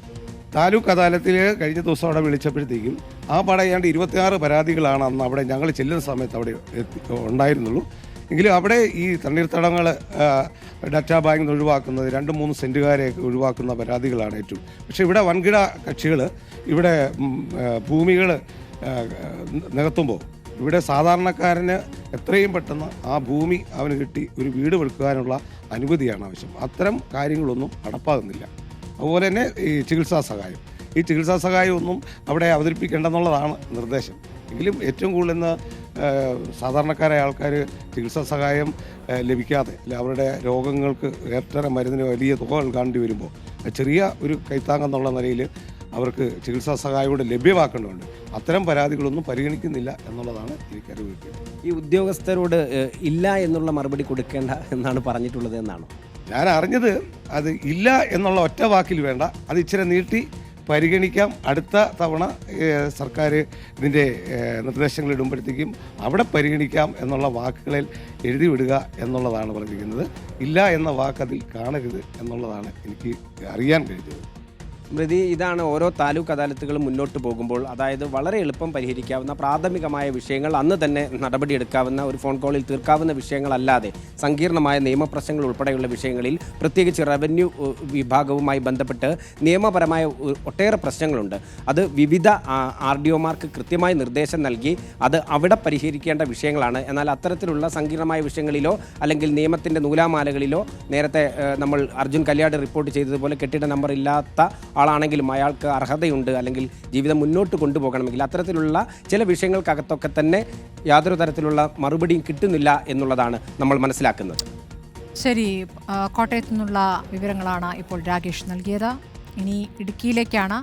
താലൂക്ക് അദാലത്തിൽ കഴിഞ്ഞ ദിവസം അവിടെ വിളിച്ചപ്പോഴത്തേക്കും ആ പടയാണ്ട് 26 പരാതികളാണ് അന്ന് അവിടെ ഞങ്ങൾ ചെല്ലുന്ന സമയത്ത് അവിടെ ഉണ്ടായിരുന്നുള്ളൂ. എങ്കിലും അവിടെ ഈ തണ്ണീർത്തടങ്ങൾ ഡാറ്റാ ബാങ്കിൽ നിന്ന് ഒഴിവാക്കുന്നത് 2-3 സെൻറ്റുകാരെ ഒഴിവാക്കുന്ന പരാതികളാണ് ഏറ്റവും. പക്ഷേ ഇവിടെ വൻകിട കക്ഷികൾ ഇവിടെ ഭൂമികൾ നികത്തുമ്പോൾ ഇവിടെ സാധാരണക്കാരന് എത്രയും പെട്ടെന്ന് ആ ഭൂമി അവന് കിട്ടി ഒരു വീട് വെക്കാനുള്ള അനുമതിയാണ് ആവശ്യം. അത്തരം കാര്യങ്ങളൊന്നും നടപ്പാകുന്നില്ല. അതുപോലെ തന്നെ ഈ ചികിത്സാ സഹായം ഒന്നും അവിടെ അവതരിപ്പിക്കേണ്ടെന്നുള്ളതാണ് നിർദ്ദേശം. എങ്കിലും ഏറ്റവും കൂടുതൽ ഇന്ന് സാധാരണക്കാരായ ആൾക്കാർ ചികിത്സാ സഹായം ലഭിക്കാതെ അവരുടെ രോഗങ്ങൾക്ക് ഏറെ മരുന്നിന് വലിയ തുകകൾ കാണേണ്ടി വരുമ്പോൾ ചെറിയ ഒരു കൈത്താങ്ങെന്നുള്ള നിലയിൽ അവർക്ക് ചികിത്സാ സഹായം കൂടെ ലഭ്യമാക്കേണ്ടതുണ്ട്. അത്തരം പരാതികളൊന്നും പരിഗണിക്കുന്നില്ല എന്നുള്ളതാണ് എനിക്കറിവ് കിട്ടിയത്. ഈ ഉദ്യോഗസ്ഥരോട് ഇല്ല എന്നുള്ള മറുപടി കൊടുക്കേണ്ട എന്നാണ് പറഞ്ഞിട്ടുള്ളത് എന്നാണോ? ഞാൻ അറിഞ്ഞത് അത് ഇല്ല എന്നുള്ള ഒറ്റ വാക്കിൽ വേണ്ട, അത് ഇച്ചിരി നീട്ടി പരിഗണിക്കാം, അടുത്ത തവണ സർക്കാർ ഇതിൻ്റെ നിർദ്ദേശങ്ങൾ ഇടുമ്പോഴത്തേക്കും അവിടെ പരിഗണിക്കാം എന്നുള്ള വാക്കുകളിൽ എഴുതി വിടുക എന്നുള്ളതാണ് പറഞ്ഞിരിക്കുന്നത്. ഇല്ല എന്ന വാക്ക് അതിൽ കാണരുത് എന്നുള്ളതാണ് എനിക്ക് അറിയാൻ കഴിഞ്ഞത്. സ്മൃതി, ഇതാണ് ഓരോ താലൂക്ക് അദാലത്തുകളും മുന്നോട്ട് പോകുമ്പോൾ, അതായത് വളരെ എളുപ്പം പരിഹരിക്കാവുന്ന പ്രാഥമികമായ വിഷയങ്ങൾ അന്ന് തന്നെ നടപടിയെടുക്കാവുന്ന ഒരു ഫോൺ കോളിൽ തീർക്കാവുന്ന വിഷയങ്ങളല്ലാതെ സങ്കീർണമായ നിയമപ്രശ്നങ്ങൾ ഉൾപ്പെടെയുള്ള വിഷയങ്ങളിൽ പ്രത്യേകിച്ച് റവന്യൂ വിഭാഗവുമായി ബന്ധപ്പെട്ട് നിയമപരമായ ഒട്ടേറെ പ്രശ്നങ്ങളുണ്ട്. അത് വിവിധ RDOമാർക്ക് കൃത്യമായ നിർദ്ദേശം നൽകി അത് അവിടെ പരിഹരിക്കേണ്ട വിഷയങ്ങളാണ്. എന്നാൽ അത്തരത്തിലുള്ള സങ്കീർണമായ വിഷയങ്ങളിലോ അല്ലെങ്കിൽ നിയമത്തിൻ്റെ നൂലാമാലകളിലോ നേരത്തെ നമ്മൾ അർജുൻ കല്യാട് റിപ്പോർട്ട് ചെയ്തതുപോലെ കെട്ടിട നമ്പർ ഇല്ലാത്ത ആളാണെങ്കിലും അയാൾക്ക് അർഹതയുണ്ട് അല്ലെങ്കിൽ ജീവിതം മുന്നോട്ട് കൊണ്ടുപോകണമെങ്കിൽ അത്തരത്തിലുള്ള ചില വിഷയങ്ങൾക്കകത്തൊക്കെ തന്നെ യാതൊരു തരത്തിലുള്ള മറുപടിയും കിട്ടുന്നില്ല എന്നുള്ളതാണ് നമ്മൾ മനസ്സിലാക്കുന്നത്. ശരി, കോട്ടയത്തു നിന്നുള്ള വിവരങ്ങളാണ് ഇപ്പോൾ രാകേഷ് നൽകിയത്. ഇനി ഇടുക്കിയിലേക്കാണ്.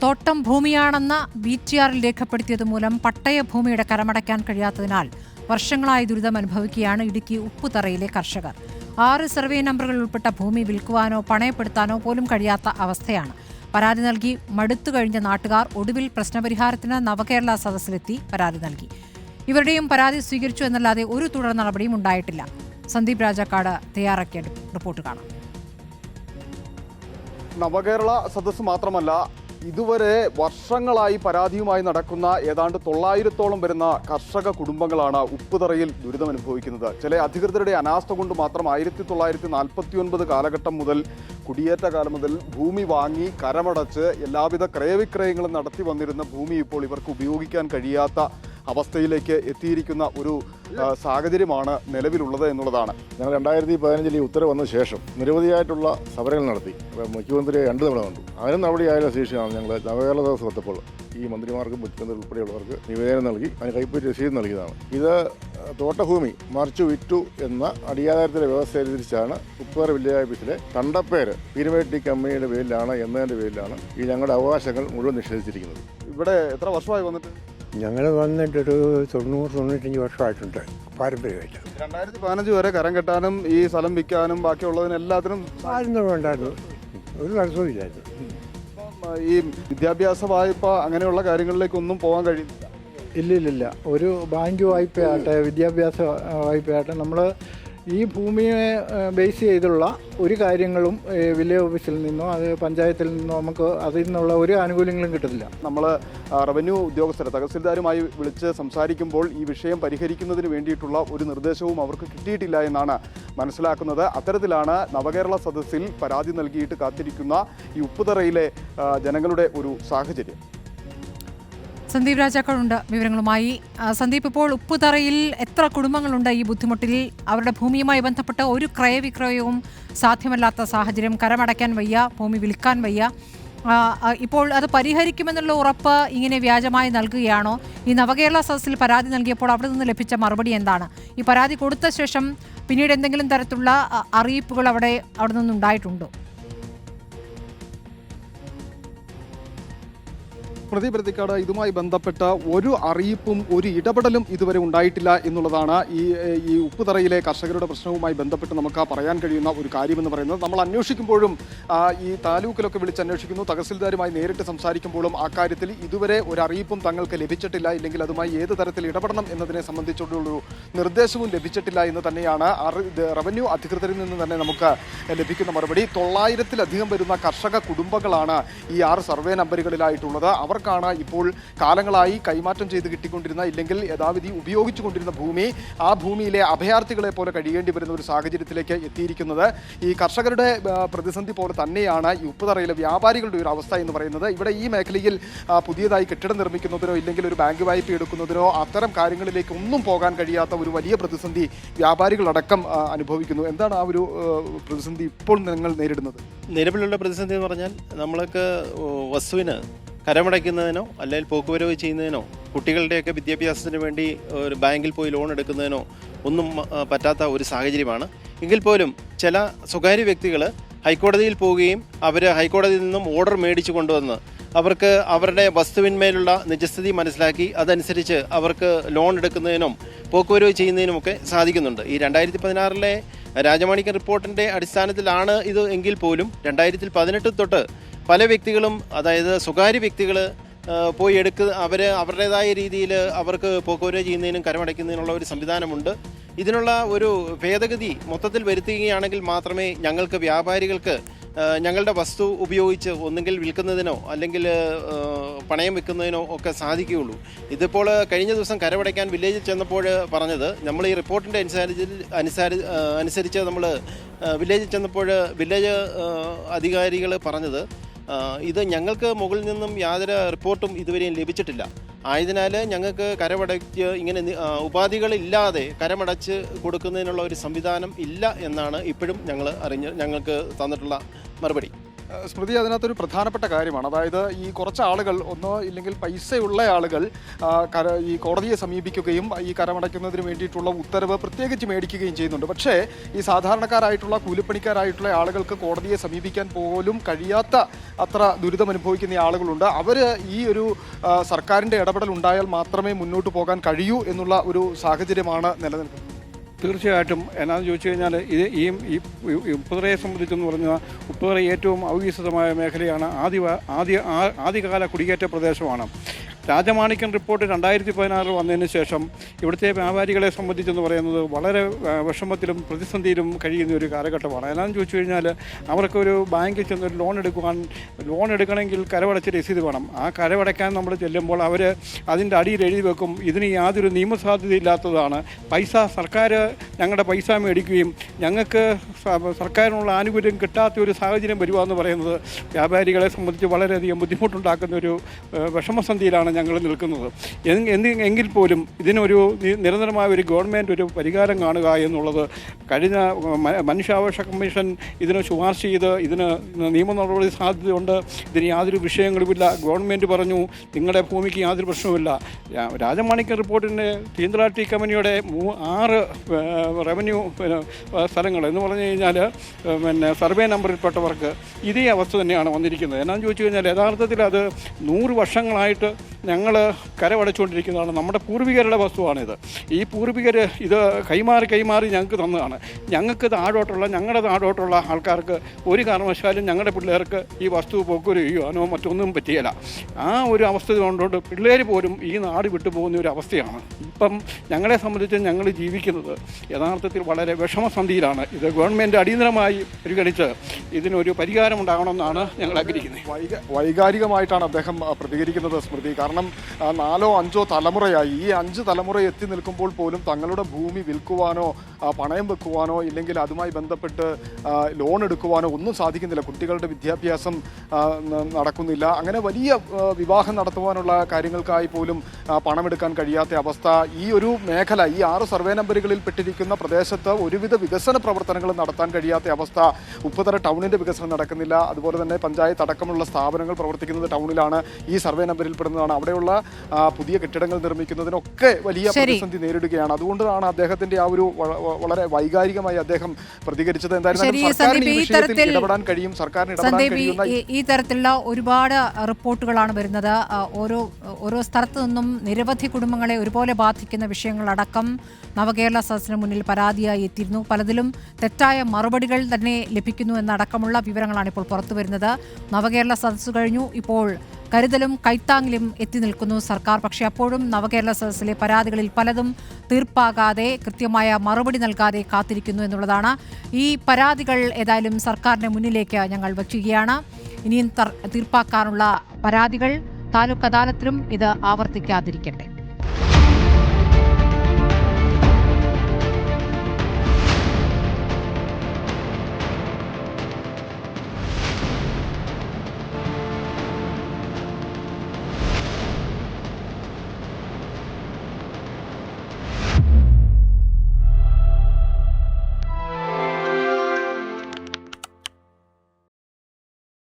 തോട്ടം ഭൂമിയാണെന്ന BTRൽ രേഖപ്പെടുത്തിയത് മൂലം പട്ടയ ഭൂമിയുടെ കരമടയ്ക്കാൻ കഴിയാത്തതിനാൽ വർഷങ്ങളായി ദുരിതം അനുഭവിക്കുകയാണ് ഇടുക്കി ഉപ്പുതറയിലെ കർഷകർ. 6 സർവേ നമ്പറുകൾ ഉൾപ്പെട്ട ഭൂമി വിൽക്കുവാനോ പണയപ്പെടുത്താനോ പോലും കഴിയാത്ത അവസ്ഥയാണ്. പരാതി നൽകി മടുത്തു കഴിഞ്ഞ നാട്ടുകാർ ഒടുവിൽ പ്രശ്നപരിഹാരത്തിന് നവകേരള സദസ്സിലെത്തി പരാതി നൽകി. ഇവരുടെയും പരാതി സ്വീകരിച്ചു എന്നല്ലാതെ ഒരു തുടർ നടപടിയും ഉണ്ടായിട്ടില്ല. സന്ദീപ് രാജാക്കാട് തയ്യാറാക്കിയ റിപ്പോർട്ട് കാണാം. നവകേരള സദസ്സ് മാത്രമല്ല, ഇതുവരെ വർഷങ്ങളായി പരാതിയുമായി നടക്കുന്ന ഏതാണ്ട് 900ഓളം വരുന്ന കർഷക കുടുംബങ്ങളാണ് ഉപ്പുതറയിൽ ദുരിതമനുഭവിക്കുന്നത്. ചില അധികൃതരുടെ അനാസ്ഥ കൊണ്ട് മാത്രം 1949 കാലഘട്ടം മുതൽ, കുടിയേറ്റ കാലം മുതൽ ഭൂമി വാങ്ങി കരമടച്ച് എല്ലാവിധ ക്രയവിക്രയങ്ങളും നടത്തി വന്നിരുന്ന ഭൂമി ഇപ്പോൾ ഇവർക്ക് ഉപയോഗിക്കാൻ കഴിയാത്ത അവസ്ഥയിലേക്ക് എത്തിയിരിക്കുന്ന ഒരു സാഹചര്യമാണ് നിലവിലുള്ളത് എന്നുള്ളതാണ്. ഞങ്ങൾ 2015 ഈ ഉത്തരവ് വന്ന ശേഷം നിരവധിയായിട്ടുള്ള സമരങ്ങൾ നടത്തി. മുഖ്യമന്ത്രിയെ 2 തവണ കണ്ടു. അതിനും നടപടിയായ ശേഷമാണ് ഞങ്ങൾ നവകേരള ദിവസം എത്തപ്പോൾ ഈ മന്ത്രിമാർക്കും മുഖ്യമന്ത്രി ഉൾപ്പെടെയുള്ളവർക്ക് നിവേദനം നൽകി അതിന് കൈപ്പറ്റി രസീത് നൽകിയതാണ്. ഇത് തോട്ടഭൂമി മറിച്ചു വിറ്റു എന്ന അടിയാധാരത്തിലെ വ്യവസ്ഥ അനുസരിച്ചാണ് ഉപ്പുതറ വില്ലേജ് ഓഫീസിലെ തണ്ടപ്പേര് പീരുമേട്ടി കമ്പനിയുടെ പേരിലാണ് എന്നതിൻ്റെ പേരിലാണ് ഈ ഞങ്ങളുടെ അവകാശങ്ങൾ മുഴുവൻ നിഷേധിച്ചിരിക്കുന്നത്. ഇവിടെ എത്ര വർഷമായി വന്നിട്ട്? ഞങ്ങൾ വന്നിട്ടൊരു 90-95 വർഷമായിട്ടുണ്ട് പാരമ്പര്യമായിട്ട്. 2015 വരെ കരം കെട്ടാനും ഈ സ്ഥലം വിൽക്കാനും ബാക്കിയുള്ളതിനെല്ലാത്തിനും ഉണ്ടായിരുന്നു, ഒരു തടസ്സവും ഇല്ലായിരുന്നു. ഈ വിദ്യാഭ്യാസ വായ്പ അങ്ങനെയുള്ള കാര്യങ്ങളിലേക്കൊന്നും പോകാൻ കഴിയില്ല. ഇല്ല. ഒരു ബാങ്ക് വായ്പയാകട്ടെ വിദ്യാഭ്യാസ വായ്പയാകട്ടെ നമ്മൾ ഈ ഭൂമിയെ ബേസ് ചെയ്തുള്ള ഒരു കാര്യങ്ങളും വില്ലേജ് ഓഫീസിൽ നിന്നോ അത് പഞ്ചായത്തിൽ നിന്നോ നമുക്ക് അതിൽ നിന്നുള്ള ഒരു ആനുകൂല്യങ്ങളും കിട്ടത്തില്ല. നമ്മൾ റവന്യൂ ഉദ്യോഗസ്ഥരെ തഹസിൽദാരുമായി വിളിച്ച് സംസാരിക്കുമ്പോൾ ഈ വിഷയം പരിഹരിക്കുന്നതിന് വേണ്ടിയിട്ടുള്ള ഒരു നിർദ്ദേശവും അവർക്ക് കിട്ടിയിട്ടില്ല എന്നാണ് മനസ്സിലാക്കുന്നത്. അത്തരത്തിലാണ് നവകേരള സദസ്സിൽ പരാതി നൽകിയിട്ട് കാത്തിരിക്കുന്ന ഈ ഉപ്പുതറയിലെ ജനങ്ങളുടെ ഒരു സാഹചര്യം. സന്ദീപ് രാജാക്കളുണ്ട് വിവരങ്ങളുമായി. സന്ദീപ്, ഇപ്പോൾ ഉപ്പുതറയിൽ എത്ര കുടുംബങ്ങളുണ്ട് ഈ ബുദ്ധിമുട്ടിൽ? അവരുടെ ഭൂമിയുമായി ബന്ധപ്പെട്ട് ഒരു ക്രയവിക്രയവും സാധ്യമല്ലാത്ത സാഹചര്യം, കരമടയ്ക്കാൻ വയ്യ, ഭൂമി വിൽക്കാൻ വയ്യ. ഇപ്പോൾ അത് പരിഹരിക്കുമെന്നുള്ള ഉറപ്പ് ഇങ്ങനെ വ്യാജമായി നൽകുകയാണോ? ഈ നവകേരള സദസ്സിൽ പരാതി നൽകിയപ്പോൾ അവിടെ നിന്ന് ലഭിച്ച മറുപടി എന്താണ്? ഈ പരാതി കൊടുത്ത ശേഷം പിന്നീട് എന്തെങ്കിലും തരത്തിലുള്ള അറിയിപ്പുകൾ അവിടെ നിന്നുണ്ടായിട്ടുണ്ടോ? പ്രതിപ്രതിക്കാട് ഇതുമായി ബന്ധപ്പെട്ട ഒരു അറിയിപ്പും ഒരു ഇടപെടലും ഇതുവരെ ഉണ്ടായിട്ടില്ല എന്നുള്ളതാണ് ഈ ഉപ്പുതറയിലെ കർഷകരുടെ പ്രശ്നവുമായി ബന്ധപ്പെട്ട് നമുക്ക് പറയാൻ കഴിയുന്ന ഒരു കാര്യമെന്ന് പറയുന്നത്. നമ്മൾ അന്വേഷിക്കുമ്പോഴും ഈ താലൂക്കിലൊക്കെ വിളിച്ച് അന്വേഷിക്കുന്നു, തഹസിൽദാരുമായി നേരിട്ട് സംസാരിക്കുമ്പോഴും ആ കാര്യത്തിൽ ഇതുവരെ ഒരു അറിയിപ്പും തങ്ങൾക്ക് ലഭിച്ചിട്ടില്ല, ഇല്ലെങ്കിൽ അതുമായി ഏത് തരത്തിൽ ഇടപെടണം എന്നതിനെ സംബന്ധിച്ചുള്ളൊരു നിർദ്ദേശവും ലഭിച്ചിട്ടില്ല എന്ന് തന്നെയാണ് റവന്യൂ അധികൃതരിൽ നിന്ന് തന്നെ നമുക്ക് ലഭിക്കുന്ന മറുപടി. 900-ലധികം വരുന്ന കർഷക കുടുംബങ്ങളാണ് ഈ 6 സർവേ നമ്പറുകളിലായിട്ടുള്ളത്. അവർ അവർക്കാണ് ഇപ്പോൾ കാലങ്ങളായി കൈമാറ്റം ചെയ്ത് കിട്ടിക്കൊണ്ടിരുന്ന ഇല്ലെങ്കിൽ യഥാവിധി ഉപയോഗിച്ചുകൊണ്ടിരുന്ന ഭൂമി ആ ഭൂമിയിലെ അഭയാർത്ഥികളെ പോലെ കഴിയേണ്ടി വരുന്ന ഒരു സാഹചര്യത്തിലേക്ക് എത്തിയിരിക്കുന്നത്. ഈ കർഷകരുടെ പ്രതിസന്ധി പോലെ തന്നെയാണ് ഈ ഉപ്പുതറയിലെ വ്യാപാരികളുടെ ഒരു അവസ്ഥ എന്ന് പറയുന്നത്. ഇവിടെ ഈ മേഖലയിൽ പുതിയതായി കെട്ടിടം നിർമ്മിക്കുന്നതിനോ ഇല്ലെങ്കിൽ ഒരു ബാങ്ക് വായ്പ എടുക്കുന്നതിനോ അത്തരം കാര്യങ്ങളിലേക്ക് ഒന്നും പോകാൻ കഴിയാത്ത ഒരു വലിയ പ്രതിസന്ധി വ്യാപാരികളടക്കം അനുഭവിക്കുന്നു. എന്താണ് ആ ഒരു പ്രതിസന്ധി ഇപ്പോൾ നിങ്ങൾ നേരിടുന്നത്? നിലവിലുള്ള പ്രതിസന്ധി എന്ന് പറഞ്ഞാൽ നമ്മൾക്ക് വസ്തുവിന് കരമടയ്ക്കുന്നതിനോ അല്ലെങ്കിൽ പോക്കുവരവ് ചെയ്യുന്നതിനോ കുട്ടികളുടെയൊക്കെ വിദ്യാഭ്യാസത്തിന് വേണ്ടി ഒരു ബാങ്കിൽ പോയി ലോൺ എടുക്കുന്നതിനോ ഒന്നും പറ്റാത്ത ഒരു സാഹചര്യമാണ്. എങ്കിൽ പോലും ചില സ്വകാര്യ വ്യക്തികൾ ഹൈക്കോടതിയിൽ പോവുകയും അവർ ഹൈക്കോടതിയിൽ നിന്നും ഓർഡർ മേടിച്ചു കൊണ്ടുവന്ന് അവർക്ക് അവരുടെ വസ്തുവിന്മേലുള്ള നിജസ്ഥിതി മനസ്സിലാക്കി അതനുസരിച്ച് അവർക്ക് ലോൺ എടുക്കുന്നതിനും പോക്കുവരവ് ചെയ്യുന്നതിനുമൊക്കെ സാധിക്കുന്നുണ്ട്. ഈ 2016 രാജമാണിക്യം റിപ്പോർട്ടിൻ്റെ അടിസ്ഥാനത്തിലാണ് ഇത് എങ്കിൽ പോലും 2018 തൊട്ട് പല വ്യക്തികളും, അതായത് സ്വകാര്യ വ്യക്തികൾ പോയി അവരുടേതായ രീതിയിൽ അവർക്ക് പോക്കുവരവ് ചെയ്യുന്നതിനും കരമടയ്ക്കുന്നതിനുള്ള ഒരു സംവിധാനമുണ്ട്. ഇതിനുള്ള ഒരു ഭേദഗതി മൊത്തത്തിൽ വരുത്തുകയാണെങ്കിൽ മാത്രമേ ഞങ്ങൾക്ക് വ്യാപാരികൾക്ക് ഞങ്ങളുടെ വസ്തു ഉപയോഗിച്ച് ഒന്നുകിൽ വിൽക്കുന്നതിനോ അല്ലെങ്കിൽ പണയം വെക്കുന്നതിനോ ഒക്കെ സാധിക്കുകയുള്ളൂ. ഇതിപ്പോൾ കഴിഞ്ഞ ദിവസം കരമടയ്ക്കാൻ വില്ലേജിൽ ചെന്നപ്പോൾ പറഞ്ഞത്, നമ്മൾ ഈ റിപ്പോർട്ടിൻ്റെ അനുസരിച്ച് നമ്മൾ വില്ലേജിൽ ചെന്നപ്പോൾ വില്ലേജ് അധികാരികൾ പറഞ്ഞത്, ഇത് ഞങ്ങൾക്ക് മുകളിൽ നിന്നും യാതൊരു റിപ്പോർട്ടും ഇതുവരെയും ലഭിച്ചിട്ടില്ല. ആയതിനാൽ ഞങ്ങൾക്ക് കരമടച്ച് ഇങ്ങനെ ഉപാധികളില്ലാതെ കരമടച്ച് കൊടുക്കുന്നതിനുള്ള ഒരു സംവിധാനം ഇല്ല എന്നാണ് ഇപ്പോഴും ഞങ്ങൾക്ക് തന്നിട്ടുള്ള മറുപടി. സ്മൃതി, അതിനകത്തൊരു പ്രധാനപ്പെട്ട കാര്യമാണ്. അതായത് ഈ കുറച്ച് ആളുകൾ, ഒന്നോ ഇല്ലെങ്കിൽ പൈസയുള്ള ആളുകൾ ഈ കോടതിയെ സമീപിക്കുകയും ഈ കരമടയ്ക്കുന്നതിന് വേണ്ടിയിട്ടുള്ള ഉത്തരവ് പ്രത്യേകിച്ച് മേടിക്കുകയും ചെയ്യുന്നുണ്ട്. പക്ഷേ ഈ സാധാരണക്കാരായിട്ടുള്ള കൂലിപ്പണിക്കാരായിട്ടുള്ള ആളുകൾക്ക് കോടതിയെ സമീപിക്കാൻ പോലും കഴിയാത്ത അത്ര ദുരിതം അനുഭവിക്കുന്ന ആളുകളുണ്ട്. അവർ ഈ ഒരു സർക്കാരിൻ്റെ ഇടപെടൽ ഉണ്ടായാൽ മാത്രമേ മുന്നോട്ട് പോകാൻ കഴിയൂ എന്നുള്ള ഒരു സാഹചര്യമാണ് നിലനിൽക്കുന്നത്. തീർച്ചയായിട്ടും. എന്നാന്ന് ചോദിച്ചു കഴിഞ്ഞാൽ ഈ ഉപ്പുതറയെ സംബന്ധിച്ചെന്ന് പറഞ്ഞാൽ ഉപ്പുതറ ഏറ്റവും ഔദ്യോഗികമായ മേഖലയാണ്. ആദ്യകാല കുടിയേറ്റ പ്രദേശമാണ്. രാജമാണിക്യം റിപ്പോർട്ട് 2016 വന്നതിന് ശേഷം ഇവിടുത്തെ വ്യാപാരികളെ സംബന്ധിച്ചെന്ന് പറയുന്നത് വളരെ വിഷമത്തിലും പ്രതിസന്ധിയിലും കഴിയുന്ന ഒരു കാലഘട്ടമാണ്. എന്നാന്ന് ചോദിച്ചു കഴിഞ്ഞാൽ അവർക്കൊരു ബാങ്കിൽ ചെന്നൊരു ലോൺ എടുക്കണമെങ്കിൽ കരമടച്ച് രസീത് വേണം. ആ കരമടയ്ക്കാൻ നമ്മൾ ചെല്ലുമ്പോൾ അവർ അതിൻ്റെ അടിയിൽ എഴുതി വെക്കും, ഇതിന് യാതൊരു നിയമസാധ്യതയില്ലാത്തതാണ്, പൈസ സർക്കാർ ഞങ്ങളുടെ പൈസ മേടിക്കുകയും ഞങ്ങൾക്ക് സർക്കാരിനുള്ള ആനുകൂല്യം കിട്ടാത്ത ഒരു സാഹചര്യം വരുവാന്ന് പറയുന്നത് വ്യാപാരികളെ സംബന്ധിച്ച് വളരെയധികം ബുദ്ധിമുട്ടുണ്ടാക്കുന്ന ഒരു വിഷമസന്ധിയിലാണ് ഞങ്ങൾ നിൽക്കുന്നത്. എങ്കിൽ പോലും ഇതിനൊരു നിരന്തരമായ ഒരു ഗവൺമെൻറ് ഒരു പരിഹാരം കാണുക എന്നുള്ളത് കഴിഞ്ഞ മനുഷ്യാവകാശ കമ്മീഷൻ ഇതിന് ശുപാർശ ചെയ്ത് ഇതിന് നിയമ നടപടി സാധ്യതയുണ്ട്, ഇതിന് യാതൊരു വിഷയങ്ങളുമില്ല. ഗവൺമെൻറ് പറഞ്ഞു നിങ്ങളുടെ ഭൂമിക്ക് യാതൊരു പ്രശ്നവുമില്ല. രാജമാണിക്യം റിപ്പോർട്ടിൻ്റെ തീന്തലാട്ടി കമ്പനിയുടെ 6 റവന്യൂ സ്ഥലങ്ങൾ എന്ന് പറഞ്ഞു കഴിഞ്ഞാൽ സർവേ നമ്പറിൽപ്പെട്ടവർക്ക് ഇതേ അവസ്ഥ തന്നെയാണ് വന്നിരിക്കുന്നത്. എന്നാന്ന് ചോദിച്ചു കഴിഞ്ഞാൽ യഥാർത്ഥത്തിൽ അത് 100 വർഷങ്ങളായിട്ട് ഞങ്ങൾ കരമടച്ചുകൊണ്ടിരിക്കുന്നതാണ്. നമ്മുടെ പൂർവികരുടെ വസ്തുവാണിത്. ഈ പൂർവികർ ഇത് കൈമാറി ഞങ്ങൾക്ക് തന്നതാണ്. ഞങ്ങളുടെ നാടോട്ടുള്ള ആൾക്കാർക്ക് ഒരു കാരണവശാലും ഞങ്ങളുടെ പിള്ളേർക്ക് ഈ വസ്തു പോക്കുവരവ് ചെയ്യുവാനോ മറ്റൊന്നും പറ്റിയില്ല. ആ ഒരു അവസ്ഥ കൊണ്ടുകൊണ്ട് പിള്ളേർ പോലും ഈ നാട് വിട്ടുപോകുന്ന ഒരു അവസ്ഥയാണ് ഇപ്പം ഞങ്ങളെ സംബന്ധിച്ച് ഞങ്ങൾ ജീവിക്കുന്നത്. യഥാർത്ഥത്തിൽ വളരെ വിഷമസന്ധിയിലാണ്. ഇത് ഗവൺമെൻറ് അടിയന്തരമായി പരിഗണിച്ച് ഇതിനൊരു പരിഹാരം ഉണ്ടാകണമെന്നാണ് ഞങ്ങൾ ആഗ്രഹിക്കുന്നത്. വൈകാരികമായിട്ടാണ് അദ്ദേഹം പ്രതികരിക്കുന്നത് സ്മൃതി. കാരണം 4ഓ 5ഓ തലമുറയായി, ഈ 5 തലമുറ എത്തി നിൽക്കുമ്പോൾ പോലും തങ്ങളുടെ ഭൂമി വിൽക്കുവാനോ പണയം വെക്കുവാനോ ഇല്ലെങ്കിൽ അതുമായി ബന്ധപ്പെട്ട് ലോൺ എടുക്കുവാനോ ഒന്നും സാധിക്കുന്നില്ല. കുട്ടികളുടെ വിദ്യാഭ്യാസം നടക്കുന്നില്ല. അങ്ങനെ വലിയ വിവാഹം നടത്തുവാനുള്ള കാര്യങ്ങൾക്കായി പോലും പണമെടുക്കാൻ കഴിയാത്ത അവസ്ഥ. ഈ ഒരു മേഖല, ഈ 6 സർവേ നമ്പറുകളിൽ പെട്ടിരിക്കുന്ന പ്രദേശത്ത് ഒരുവിധ വികസന പ്രവർത്തനങ്ങൾ നടത്താൻ കഴിയാത്ത അവസ്ഥ. ഉപ്പുതറ ടൗണിൻ്റെ വികസനം നടക്കുന്നില്ല. അതുപോലെ തന്നെ പഞ്ചായത്ത് അടക്കമുള്ള സ്ഥാപനങ്ങൾ പ്രവർത്തിക്കുന്നത് ടൗണിലാണ്, ഈ സർവേ നമ്പറിൽ പെടുന്നതാണ്. അവിടെയുള്ള പുതിയ കെട്ടിടങ്ങൾ നിർമ്മിക്കുന്നതിനൊക്കെ വലിയ പ്രതിസന്ധി നേരിടുകയാണ്. അതുകൊണ്ടാണ് അദ്ദേഹത്തിന്റെ ആ ഒരു വളരെ വൈകാരികമായി അദ്ദേഹം പ്രതികരിച്ചത്. ഈ തരത്തിലുള്ള ഒരുപാട് റിപ്പോർട്ടുകളാണ് വരുന്നത്. ഓരോ സ്ഥലത്തു നിന്നും നിരവധി കുടുംബങ്ങളെ ഒരുപോലെ ബാധിക്കുന്ന വിഷയങ്ങളടക്കം നവകേരള സദസ്സിന് മുന്നിൽ പരാതിയായി എത്തിയിരുന്നു. പലതിലും തെറ്റായ മറുപടികൾ തന്നെ ലഭിക്കുന്നു എന്നടക്കമുള്ള വിവരങ്ങളാണ് ഇപ്പോൾ പുറത്തു വരുന്നത്. നവകേരള സദസ്സ് കഴിഞ്ഞു, ഇപ്പോൾ കരുതലും കൈത്താങ്ങിലും എത്തി നിൽക്കുന്നു സർക്കാർ. പക്ഷേ അപ്പോഴും നവകേരള സദസ്സിലെ പരാതികളിൽ പലതും തീർപ്പാകാതെ, കൃത്യമായ മറുപടി നൽകാതെ കാത്തിരിക്കുന്നു എന്നുള്ളതാണ്. ഈ പരാതികൾ ഏതായാലും സർക്കാരിന്റെ മുന്നിലേക്ക് ഞങ്ങൾ വയ്ക്കുകയാണ്. ഇനിയും തീർപ്പാക്കാനുള്ള പരാതികൾ താലൂക്ക് അദാലത്തിലും ഇത് ആവർത്തിക്കാതിരിക്കട്ടെ.